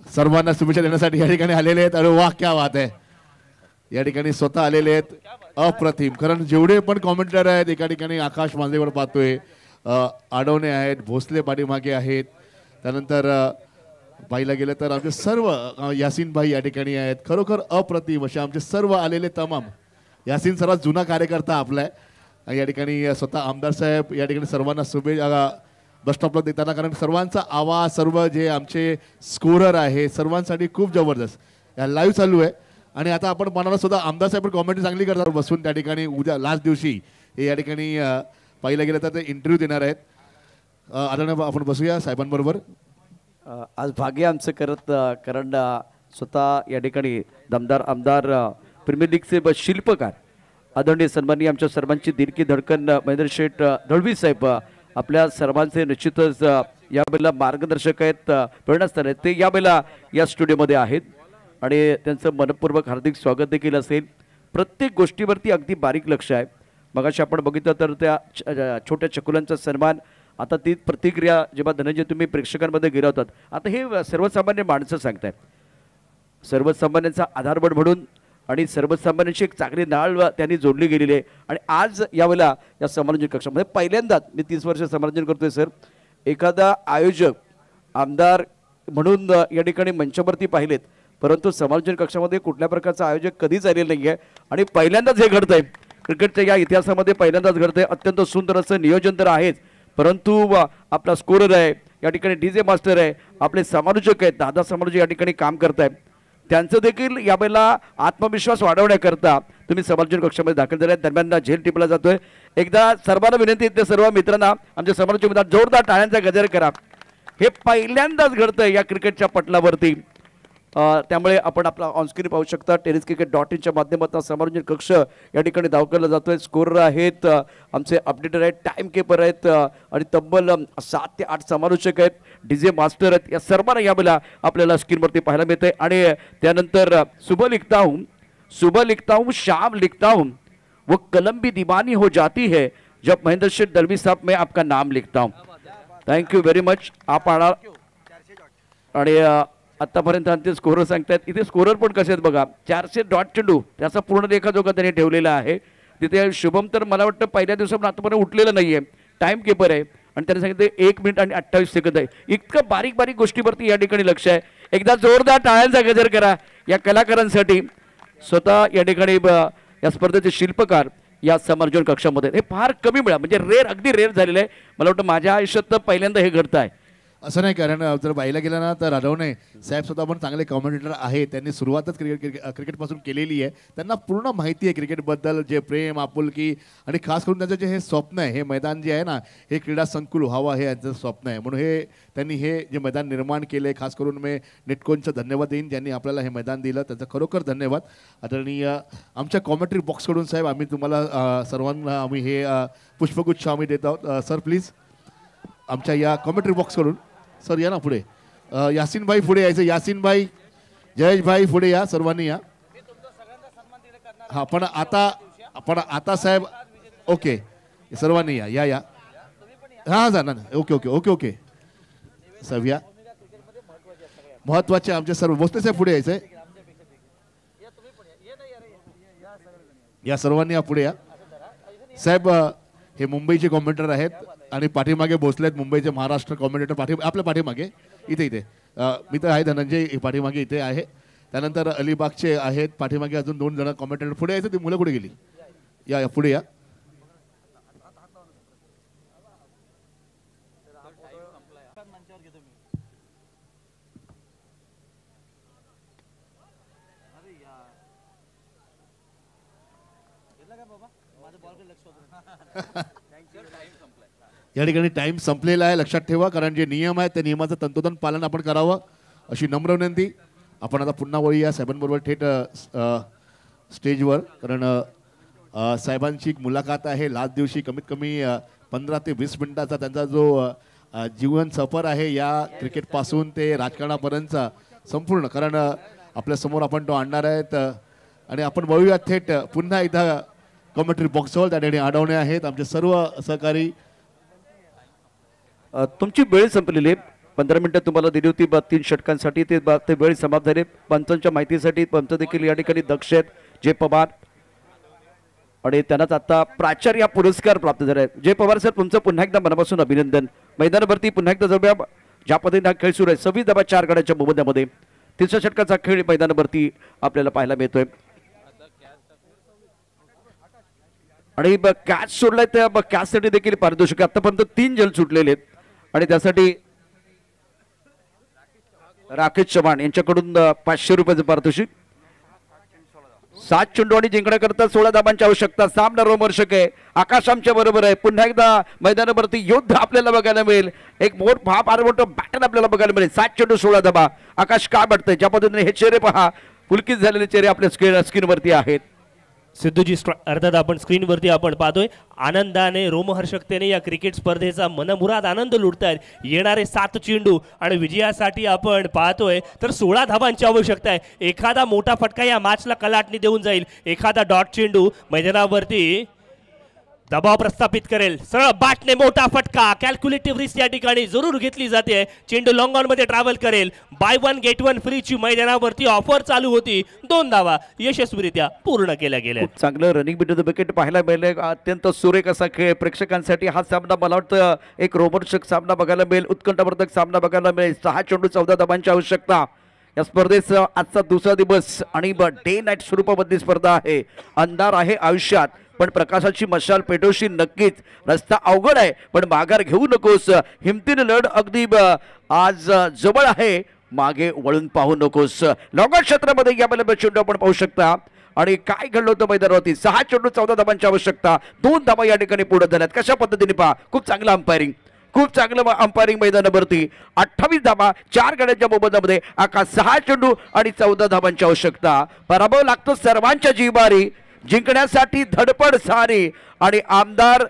सर्वांना शुभेच्छा देण्यासाठी या ठिकाणी आलेले आहेत. अरे वा, क्या बात आहे. या ठिकाणी स्वतः आलेले आहेत. अप्रतिम. कारण जेवढे पण कॉमेंटर आहेत, एका ठिकाणी आकाश मांजरेवर पाहतोय, आडवणे आहेत, भोसले पाठीमागे आहेत, त्यानंतर पाहिला गेलं तर आमचे सर्व यासीन भाई या ठिकाणी आहेत. खरोखर अप्रतिम असे आमचे सर्व आलेले तमाम. यासीन सर्वात जुना कार्यकर्ता आपला आहे. या ठिकाणी स्वतः आमदार साहेब या ठिकाणी सर्वांना शुभेच्छा बस स्टॉपला देताना, कारण सर्वांचा आवाज, सर्व जे आमचे स्कोरर आहे, सर्वांसाठी खूप जबरदस्त या लाईव्ह चालू आहे. आणि आता आपण म्हणाला सुद्धा आमदार साहेब कॉमेंट्री चांगली करतात बसून त्या ठिकाणी. उद्या लास्ट दिवशी हे या ठिकाणी पाहिलं गेलं तर ते इंटरव्ह्यू देणार आहेत. आता आपण बसूया साहेबांबरोबर. आज भाग्य आमचं करत, कारण स्वतः या ठिकाणी दमदार आमदार प्रीमियर लीगचे शिल्पकार आदरणीय सन्माननीय आमच्या सर्वांची दिलकी धडकन महेंद्रशेठ दळवी साहेब आपल्या सर्वांचे निश्चितच यावेळेला मार्गदर्शक आहेत, प्रेरणास्थान आहेत. ते यावेळेला या स्टुडिओमध्ये आहेत आणि त्यांचं मनपूर्वक हार्दिक स्वागत देखील असेल. प्रत्येक गोष्टीवरती अगदी बारीक लक्ष आहे. मगाशी आपण बघितलं तर त्या छोट्या चकुलांचा सन्मान, आता ती प्रतिक्रिया जेव्हा धनंजय तुम्ही प्रेक्षकांमध्ये गिरवतात, आता हे सर्वसामान्य माणसं सांगताय, सर्वसामान्यांचा आधारबळ म्हणून आणि सर्वसामान्यांची एक चांगली नाळ त्यांनी जोडली गेलेली आहे. आणि आज यावेळेला या समालोचन कक्षामध्ये पहिल्यांदाच, मी 30 वर्ष समालोचन करतोय सर, एखादा आयोजक आमदार म्हणून या ठिकाणी मंचावरती पाहिलेत, परंतु समालोचन कक्षामध्ये कुठल्या प्रकारचा आयोजक कधीच आलेलं नाही आहे आणि पहिल्यांदाच हे घडतंय. क्रिकेटच्या या इतिहासामध्ये पहिल्यांदाच घडतंय. अत्यंत सुंदर असं नियोजन तर आहेच, परंतु आपला स्कोरर आहे या ठिकाणी, डीजे मास्टर आहे, आपले समालोचक आहेत, दादा समालोचक या ठिकाणी काम करतायत. त्यांचं देखील यावेळेला आत्मविश्वास वाढवण्याकरता तुम्ही समालोचन कक्षामध्ये दाखल झाले. दरम्यान झेल टिपला जातोय. एकदा सर्वांना विनंती आहे, सर्व मित्रांना आमच्या समालोचक मित्रांना जोरदार टाळ्यांचा गजर करा. हे पहिल्यांदाच घडतंय या क्रिकेटच्या पटलावरती. त्यामुळे आपण आपला ऑनस्क्रीन पाहू शकता. tenniscricket.in च्या माध्यमातून समालोचन कक्ष या ठिकाणी दाखवला जातोय. स्कोरर आहेत, आमचे अपडेटर आहेत, टाइम कीपर आहेत आणि तब्बल 7 ते 8 समालोचक आहेत, डीजे मास्टर आहेत. या सर्वांना यावेळेला आपल्याला स्क्रीनवरती पाहायला मिळतंय. आणि त्यानंतर सुबह लिखता हूँ शाम लिखता हूँ वो कलम भी दीवानी हो जाती है जब महेंद्रशेठ दळवी साहब मैं आपका नाम लिखता हूँ. Thank you very much. आपण आणि आतापर्यंत आमचे स्कोरर सांगतात. इथे स्कोरर पण कसे आहेत बघा, 400 डॉट चेंडू त्याचा पूर्ण लेखाजोखा त्यांनी ठेवलेला आहे. तिथे शुभम तर मला वाटतं पहिल्या दिवसापासून आतापर्यंत उठलेलं नाहीये. टाइम कीपर आहे आणि त्यांनी सांगितलं 1 मिनिट आणि 28 सेकंद आहे. इतकं बारीक बारीक गोष्टीवरती या ठिकाणी लक्ष आहे. एकदा जोरदार टाळ्यांचा गजर करा या कलाकारांसाठी. स्वतः या ठिकाणी या स्पर्धेचे शिल्पकार या समालोचन कक्षामध्ये. हे फार कमी मिळा, म्हणजे रेअर, अगदी रेअर झालेलं आहे. मला वाटतं माझ्या आयुष्यात तर पहिल्यांदा हे घडतं आहे. असं नाही, कारण जर पाहिलं गेलं ना तर राघवणे साहेब स्वतः पण चांगले कॉमेंटेटर आहे. त्यांनी सुरुवातच क्रिकेटपासून केलेली आहे. त्यांना पूर्ण माहिती आहे क्रिकेटबद्दल, जे प्रेम, आपुलकी आणि खास करून त्यांचं जे हे स्वप्न आहे, हे मैदान जे आहे ना, हे क्रीडा संकुल व्हावं हे यांचं स्वप्न आहे. म्हणून त्यांनी हे जे मैदान निर्माण केलं आहे, खास करून मी नेटकोनचं धन्यवाद देईन ज्यांनी आपल्याला हे मैदान दिलं, त्यांचं खरोखर धन्यवाद. आदरणीय आमच्या कॉमेंट्री बॉक्सकडून साहेब आम्ही तुम्हाला सर्वांना आम्ही हे पुष्पगुच्छ आम्ही देत आहोत. सर प्लीज आमच्या या कॉमेंट्री बॉक्सकडून सर या ना पुढे. यासीन भाई पुढे यायचं. यासीन भाई, जयेश भाई पुढे या, सर्वांनी या. हा पण आता साहेब ओके, सर्वांनी या या या. हां जा ना. ओके ओके ओके ओके साहेब या. महत्वाचे आमचे सर्व भोसले साहेब पुढे यायचंय. या सर्वांनी या पुढे या. साहेब हे मुंबईचे कॉमेंटेटर आहेत आणि पाठीमागे भोसले आहेत मुंबईचे महाराष्ट्र कॉमेंटेटर. आपल्या पाठीमागे इथे मी तर आहे, धनंजय पाठीमागे इथे आहे. त्यानंतर अलिबागचे आहेत पाठीमागे अजून 2 जण कॉमेंटेटर. पुढे यायचं. ती मुलं कुठे गेली? या पुढे या. या ठिकाणी टाइम संपलेला आहे, लक्षात ठेवा, कारण जे नियम आहेत त्या नियमाचं तंतोतंत पालन आपण करावं अशी नम्र विनंती. आपण आता पुन्हा वळूया साहेबांबरोबर थेट स्टेजवर, कारण साहेबांची एक मुलाखत आहे. लास्ट दिवशी कमीत कमी 15 ते 20 मिनिटाचा त्यांचा जो जीवन सफर आहे या क्रिकेटपासून ते राजकारणापर्यंतचा संपूर्ण, कारण आपल्या समोर आपण तो आणणार आहेत. आणि आपण वळूया थेट पुन्हा एकदा कॉमेंट्री बॉक्सवर. त्या ठिकाणी अडवणे आहेत आमचे सर्व सहकारी. तुमची वेळ संपलेली आहे. 15 मिनिटं तुम्हाला दिली होती 3 षटकांसाठी, ते वेळ समाप्त झाली. पंचांच्या माहितीसाठी पंच देखील या ठिकाणी दक्ष आहेत, जय पवार, आणि त्यांनाच आता प्राचार्य पुरस्कार प्राप्त झाला आहे. जय पवार सर, तुमचं पुन्हा एकदा मनापासून अभिनंदन. मैदानावरती पुन्हा एकदा जाऊया. ज्या पद्धतीने हा खेळ सुरू आहे, 26 धावा 4 गड्याच्या मोबदल्यामध्ये 300 षटकाचा खेळ मैदानावरती आपल्याला पाहायला मिळतोय. आणि कॅच सोडलाय त्या कॅचसाठी देखील पारितोषिक आतापर्यंत 3 जल सुटलेले आहेत, आणि त्यासाठी राकेश चव्हाण यांच्याकडून 500 रुपयाचं पारितोषिक. 7 चेंडू आणि जिंकण्याकरता 16 धाबांची आवश्यकता. सामना रोमहर्षक आहे. आकाश आमच्या बरोबर आहे. पुन्हा एकदा मैदानावरती युद्ध आपल्याला बघायला मिळेल. एक फार मोठं बॅटन आपल्याला बघायला मिळेल. 7 चेंडू 16 धाबा. आकाश काय वाटतंय? ज्या पद्धतीने हे चेहरे पहा, पुलकित झालेले चेहरे आपल्या स्क्रीनवरती आहेत. सिद्धूजी, अर्थात आपण स्क्रीनवरती आपण पाहतोय आनंदाने रोमहर्षकतेने या क्रिकेट स्पर्धेचा मनमुराद आनंद लुटतायत. येणारे 7 चेंडू आणि विजयासाठी आपण पाहतोय तर 16 धाबांची आवश्यकता आहे. एखादा मोठा फटका या मॅचला कलाटणी देऊन जाईल. एखादा डॉट चेंडू मैदानावरती दबाव प्रस्थापित करेल. सरळ बॅटने मोठा फटका. कॅल्क्युलेटिव्ह रिस्क या ठिकाणी जरूर घेतली जाते. चेंडू लॉंग ऑन मध्ये ट्रॅव्हल करेल. बाय 1 गेट 1 फ्रीची मैदानावरती ऑफर चालू होती. 2 धावा यशस्वीरित्या पूर्ण केल्या गेल्या. चांगलं रनिंग बिटू द विकेट पाहायला मिळेल. अत्यंत सुरेख असा खेळ. प्रेक्षकांसाठी हा सामना मला वाटतं एक रोमहर्षक सामना बघायला मिळेल. उत्कंठावर्धक सामना बघायला मिळेल. 6 चेंडू 14 धाबांची आवश्यकता. या स्पर्धेचा आजचा दुसरा दिवस आणि डे नाईट स्वरूपामधली स्पर्धा आहे. अंधार आहे आयुष्यात, पण प्रकाशाची मशाल पेटवशी नक्कीच. रस्ता अवघड आहे, पण माघार घेऊ नकोस. हिमतीने लढ अगदी आज जवळ आहे. मागे वळून पाहू नकोस. लॉंग क्षेत्रामध्ये या चेंडू आपण पाहू शकता. आणि काय घडलं होतं मैदानावरती? 6 चेंडू 14 धाबांची आवश्यकता. 2 धाबा या ठिकाणी पुढे झाल्यात. कशा पद्धतीने पहा, खूप चांगलं अंपायरिंग, खूप चांगलं अंपायरिंग मैदानावरती. 28 धाबा 4 गड्यांच्या मोबदल्यामध्ये. आकाश 6 चेंडू आणि 14 धाबांची आवश्यकता. पराभव लागतो सर्वांच्या जिव्हारी. जिंकण्यासाठी धडपड सारी. आणि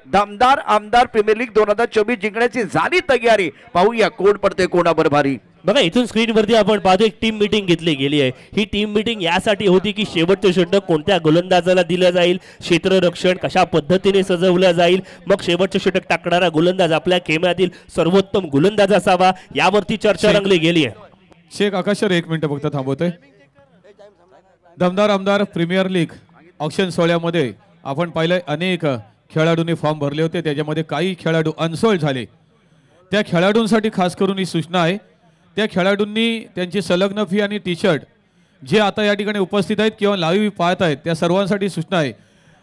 दमदार आमदार प्रीमियर लीग 2024 जिंकण्याची झाली तयारी. पाहूया कोण पडते कोणावर भारी. बघा, इथून स्क्रीनवरती आपण पाहतो एक टीम मीटिंग घेतली गेली आहे. ही टीम मीटिंग यासाठी होती की शेवटचं षटक कोणत्या गोलंदाजाला दिलं जाईल, क्षेत्ररक्षण कशा पद्धतीने सजवलं जाईल, मग शेवटचं षटक टाकणारा गोलंदाज आपल्या खेळातील सर्वोत्तम गोलंदाज असावा, यावरती चर्चा रंगली गेली आहे. शेख आकाश सर 1 मिनिट फक्त थांबवतोय. दमदार आमदार प्रीमियर लीग ऑक्शन सोहळ्यामध्ये आपण पाहिलं अनेक खेळाडूंनी फॉर्म भरले होते. त्याच्यामध्ये काही खेळाडू अनसोल्ड झाले. त्या खेळाडूंसाठी खास करून ही सूचना आहे. त्या खेळाडूंनी त्यांची संलग्न फी आणि टी शर्ट जे आता या ठिकाणी उपस्थित आहेत किंवा लाईव्ह पाहत आहेत त्या सर्वांसाठी सूचना आहे.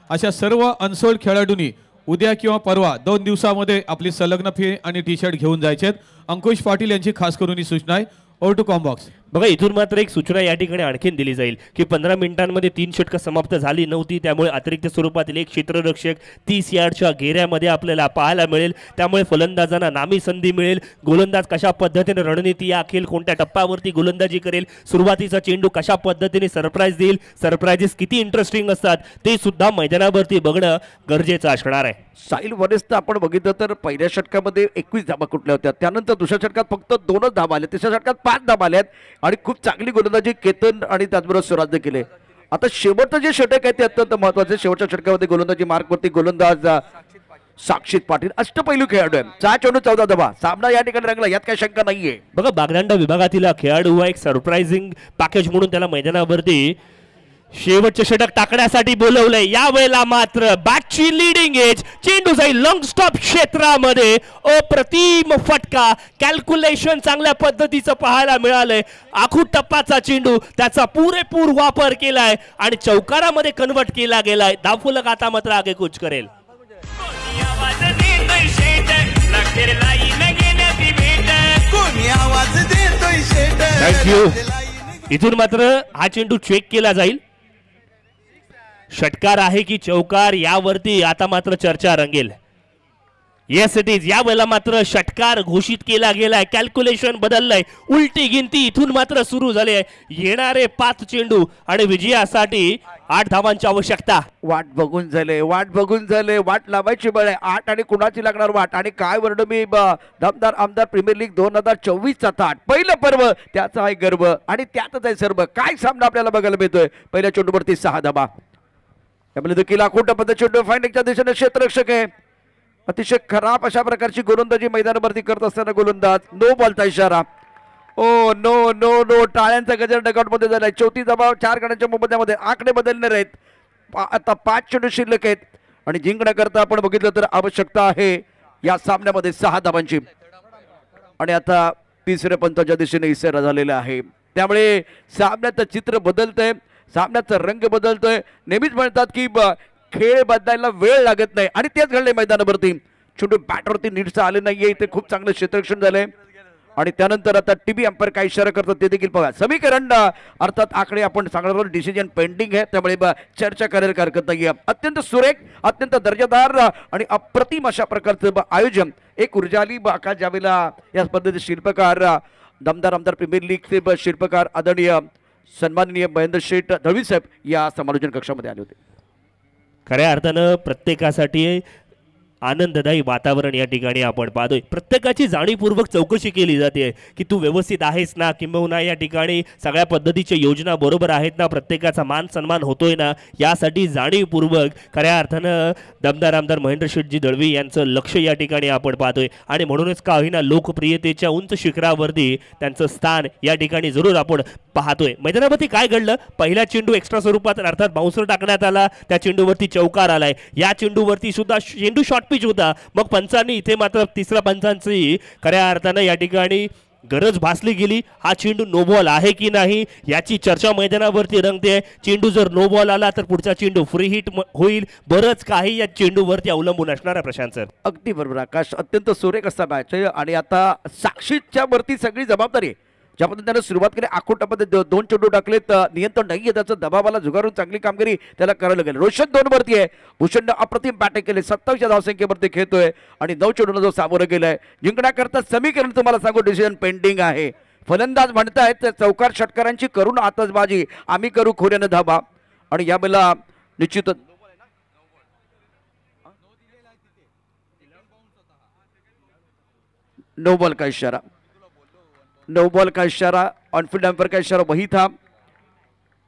अशा सर्व अनसोल्ड खेळाडूंनी उद्या किंवा परवा 2 दिवसामध्ये आपली संलग्न फी आणि टी शर्ट घेऊन जायचे आहेत. अंकुश पाटील यांची खास करून ही सूचना आहे. Over to combox. बघा, इथून मात्र एक सूचना या ठिकाणी आणखीन दिली जाईल की 15 मिनिटांमध्ये 3 षटकं समाप्त झाली नव्हती. त्यामुळे अतिरिक्त स्वरूपातील एक क्षेत्ररक्षक 30 यार्डच्या घेऱ्यामध्ये आपल्याला पाहायला मिळेल. त्यामुळे फलंदाजांना नामी संधी मिळेल. गोलंदाज कशा पद्धतीने रणनीती आखेल, कोणत्या टप्प्यावरती गोलंदाजी करेल, सुरुवातीचा चेंडू कशा पद्धतीने सरप्राईज देईल, सरप्राईजेस किती इंटरेस्टिंग असतात ते सुद्धा मैदानावरती बघणं गरजेचं असणार आहे. साहिल वरेस्ट आपण बघितलं तर पहिल्या षटकामध्ये 21 धाबा कुठल्या होत्या. त्यानंतर दुसऱ्या षटकात फक्त 2च धाबा आल्या. तिसऱ्या षटकात 5 धाबा आल्यात आणि खूप चांगली गोलंदाजी केतन आणि त्याचबरोबर स्वराज्य केले. आता शेवटचं जे षटक आहे ते अत्यंत महत्वाचे. शेवटच्या षटकामध्ये गोलंदाजी मार्कवरती गोलंदाज साक्षित पाटील अष्टपैलू खेळाडू आहे. 6 चेंडू 14 धाबा. सामना या ठिकाणी रंगला, यात काही शंका नाहीये. बघा, बागदांडा विभागातील खेळाडू हा एक सरप्राइझिंग पॅकेज म्हणून त्याला मैदानावरती शेवटचे षटक टाकण्यासाठी बोलवलंय. यावेळेला मात्र बॅटची लीडिंग एज. चेंडू जाईल लॉंग स्टॉप क्षेत्रामध्ये. अप्रतिम फटका. कॅल्क्युलेशन चांगल्या पद्धतीचं पाहायला मिळालंय. आखूड टप्पाचा चेंडू, त्याचा पुरेपूर वापर केलाय आणि चौकारामध्ये कन्वर्ट केला गेलाय. धावफलक आता मात्र आगेकूच करेल. थँक्यू. इथून मात्र हा चेंडू चेक केला जाईल. षटकार आहे की चौकार यावरती आता मात्र चर्चा रंगेल. Yes it is. या वेळेला मात्र षटकार घोषित केला गेलाय. कॅल्क्युलेशन बदललंय. उलटी गिनती इथून मात्र सुरू झाली आहे. येणारे 5 चेंडू आणि विजयासाठी 8 धावांची आवश्यकता. वाट बघून झाले. वाट लावायची वेळ आहे. 8 आणि कुणाची लागणार वाट. आणि काय वर्णन मी दमदार आमदार प्रीमियर लीग 2024चा थाट. पहिलं पर्व त्याचा आहे गर्व आणि त्यातच आहे सर्व. काय सामना आपल्याला बघायला मिळतोय. पहिल्या चेंडूवरती 6 धाबा. त्यामुळे देखील आखोटा पद्धत चेंडू फाइंडिंगच्या दिशेने क्षेत्ररक्षक आहे. अतिशय खराब अशा प्रकारची गोलंदाजी मैदानावरती करत असताना गोलंदाज. नो बॉलचा इशारा. Oh no no no. टाळ्यांचा गजर डगआउट मध्ये झालाय. 34 धावा 4 गणांच्या मोबदल्यामध्ये. आकडे बदलणार आहेत. आता 5 चेंडू शिल्लक आहेत आणि जिंकण्याकरता आपण बघितलं तर आवश्यकता आहे या सामन्यामध्ये 6 धावांची. आणि आता तिसऱ्या पंताच्या दिशेने इशारा झालेला आहे. त्यामुळे सामन्याचं चित्र बदलतंय. सामन्याचा रंग बदलतोय. नेहमीच म्हणतात की खेळ बदलायला वेळ लागत नाही आणि तेच घडले मैदानावरती. छोटू बॅटवरती नीटचं आले नाहीये. इथे खूप चांगलं क्षेत्ररक्षण झालंय आणि त्यानंतर आता टीव्ही अंपायर काय इशारा करतात ते देखील बघा. समीकरण अर्थात आकडे आपण सांगणार डिसिजन पेंडिंग आहे त्यामुळे चर्चा करायला हरकत नाहीये. अत्यंत सुरेख अत्यंत दर्जेदार आणि अप्रतिम अशा प्रकारचं आयोजन. एक ऊर्जाली आकाश ज्यावेळेला या स्पर्धेचे शिल्पकार दमदार आमदार प्रीमियर लीगचे शिल्पकार आदरणीय सन्माननीय महेंद्र शेठ दळवी साहेब या समालोचन कक्षामध्ये आले होते. खऱ्या अर्थानं प्रत्येकासाठी आनंददायी वातावरण या ठिकाणी आपण पाहतोय. प्रत्येकाची जाणीवपूर्वक चौकशी केली जाते की तू व्यवस्थित आहेस ना, किंबहुना या ठिकाणी सगळ्या पद्धतीच्या योजना बरोबर आहेत ना, प्रत्येकाचा मान सन्मान होतोय ना, यासाठी जाणीवपूर्वक खऱ्या अर्थानं दमदार आमदार महेंद्र शेठजी दळवी यांचं लक्ष या ठिकाणी आपण पाहतोय. आणि म्हणूनच का होईना लोकप्रियतेच्या उंच शिखरावरती त्यांचं स्थान या ठिकाणी जरूर आपण पाहतोय. मैदानावरती काय घडलं. पहिला चेंडू एक्स्ट्रा स्वरूपात अर्थात बाउन्सर टाकण्यात आला. त्या चेंडूवरती चौकार आलाय. या चेंडूवरती सुद्धा चेंडू शॉर्ट पिच होता. मग पंचांनी इथे मात्र तिसऱ्या पंचांची खऱ्या अर्थानं या ठिकाणी गरज भासली गेली. हा चेंडू नो बॉल आहे की नाही याची चर्चा मैदानावरती रंगते. चेंडू जर नो बॉल आला तर पुढचा चेंडू फ्री हिट होईल. बरंच काही या चेंडूवरती अवलंबून असणार आहे प्रशांत सर. अगदी बरोबर आकाश. अत्यंत सुरेख असा मॅच आहे आणि आता साक्षीच्या वरती सगळी जबाबदारी आहे. ज्या पद्धतीने सुरुवात केली आखोटामध्ये 2 चेंडू टाकलेत. नियंत्रण नाही आहे त्याचं. दबावाला झुगारून चांगली कामगिरी त्याला करायला गेली. रोशन 2 वरती आहे. भूषणनं अप्रतिम बॅटिंग केली. 27 धावसंख्येवरती खेळतोय आणि 9 चेंडूला जो सामोरं गेलाय. जिंकण्याकरता समीकरण तुम्हाला सांगू डिसिजन पेंडिंग आहे. फलंदाज म्हणतायत चौकार षटकारांची करून आतषबाजी आम्ही करू खोऱ्यानं धाबा. आणि यावेळेला निश्चितच नो बॉल का इशारा. नो बॉल का इशारा. ऑनफील्ड अंपायर का इशारा वही था.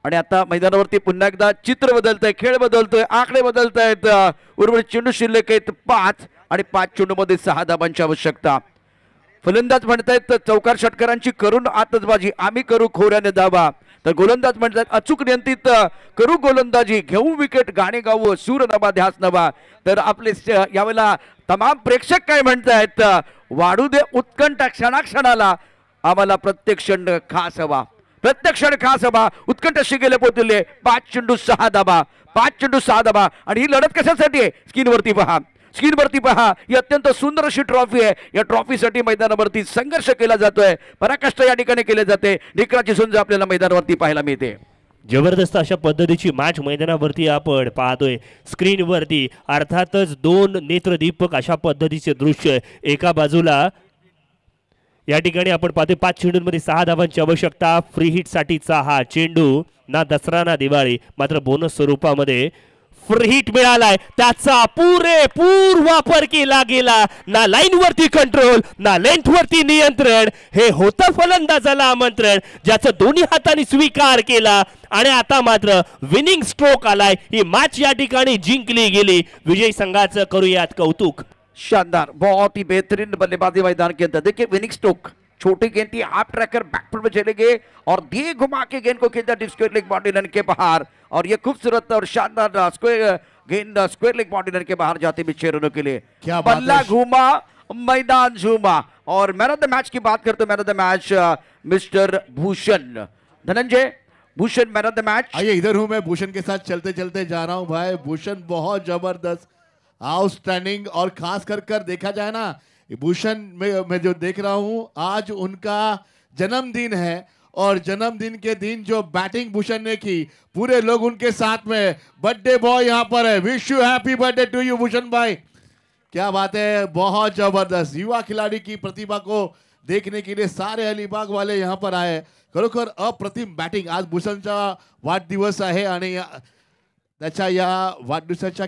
आणि आता मैदानावरती पुन्हा एकदा चित्र बदलतंय. खेळ बदलतोय. आकडे बदलत आहेत. उर्वरित चेंडू शिल्लक आहेत 5 आणि 5 चेंडूमध्ये 6 धाबांची आवश्यकता. फलंदाज म्हणतायत चौकार षटकारांची करून आतषबाजी आम्ही करू खोऱ्याने धाबा. तर गोलंदाज म्हणतात अचूक नियंत्रित करू गोलंदाजी घेऊ विकेट गाणे गाऊ सूर नवा ध्यास नवा. तर आपले यावेळेला तमाम प्रेक्षक काय म्हणतायत वाढू दे उत्कंठ क्षणाक्षणाला आम्हाला प्रत्येक क्षण खास हवा. प्रत्येक क्षण खास हवा. उत्कंठ शिगेले पोचले. 5 चेंडू 6 धाबा. 5 चेंडू 6 धाबा. आणि ही लढत कशासाठी आहे. स्क्रीनवरती पहा. स्क्रीनवरती पहा. ही अत्यंत सुंदर अशी ट्रॉफी आहे. या ट्रॉफीसाठी मैदानावरती संघर्ष केला जातोय. पराकाष्ठ या ठिकाणी केले जाते. निकराची झुंज आपल्याला मैदानावरती पाहायला मिळते. जबरदस्त अशा पद्धतीची मॅच मैदानावरती आपण पाहतोय. स्क्रीनवरती अर्थातच 2 नेत्रदीपक अशा पद्धतीचे दृश्य. एका बाजूला या ठिकाणी आपण पाहतोय 5 चेंडूंमध्ये 6 धावांची आवश्यकता. फ्री हिट साठीचा हा चेंडू ना दसरा ना दिवाळी मात्र बोनस स्वरूपामध्ये फ्री हिट मिळालाय. त्याचा पुरेपूर वापर केला गेला. ना लाईन वरती कंट्रोल ना लेंथ वरती नियंत्रण. हे होतं फलंदाजाला आमंत्रण ज्याचं दोन्ही हाताने स्वीकार केला. आणि आता मात्र विनिंग स्ट्रोक आलाय. ही मॅच या ठिकाणी जिंकली गेली. विजय संघाचं करूयात कौतुक. शानदार. बहुत ही बेहतरीन बल्लेबाजी मैदान के अंदर. देखिए विनिंग स्ट्रोक छोटी गेंद थी. आप ट्रैकर बैकफुट में चले गए और दिए घुमा के गेंद को खेलता स्क्वायर लेग बाउंड्री लाइन के बाहर. और ये खूबसूरत और शानदार स्क्वायर गेंद स्क्वायर लेग बाउंड्री लाइन के बाहर जाते भी 6 रनों के लिए. बल्ला घूमा मैदान झूमा. और मैन ऑफ द मैच की बात करते man of the match mister Bhushan Dhananjay. Bhushan man of the match. आइए इधर हूं मैं भूषण के साथ चलते चलते जा रहा हूं भाई. भूषण बहुत जबरदस्त आउटस्टैंडिंग. और खास कर देखा जाए ना भूषण में जो देख रहा हूं आज उनका जन्मदिन है और जन्मदिन के दिन जो बैटिंग भूषण ने की, पूरे लोग उनके साथ में। बर्थडे बॉय यहाँ पर है। Wish you happy birthday to you Bhushan भाई। क्या बात है, बहुत जबरदस्त। युवा खिलाड़ी की प्रतिभा को देखने के लिए सारे अलिबाग वाले यहाँ पर आए। खरोखर अप्रतिम बॅटिंग। आज भूषणचा वाढदिवस आहे आणि त्याच्या या वाढदिवसाच्या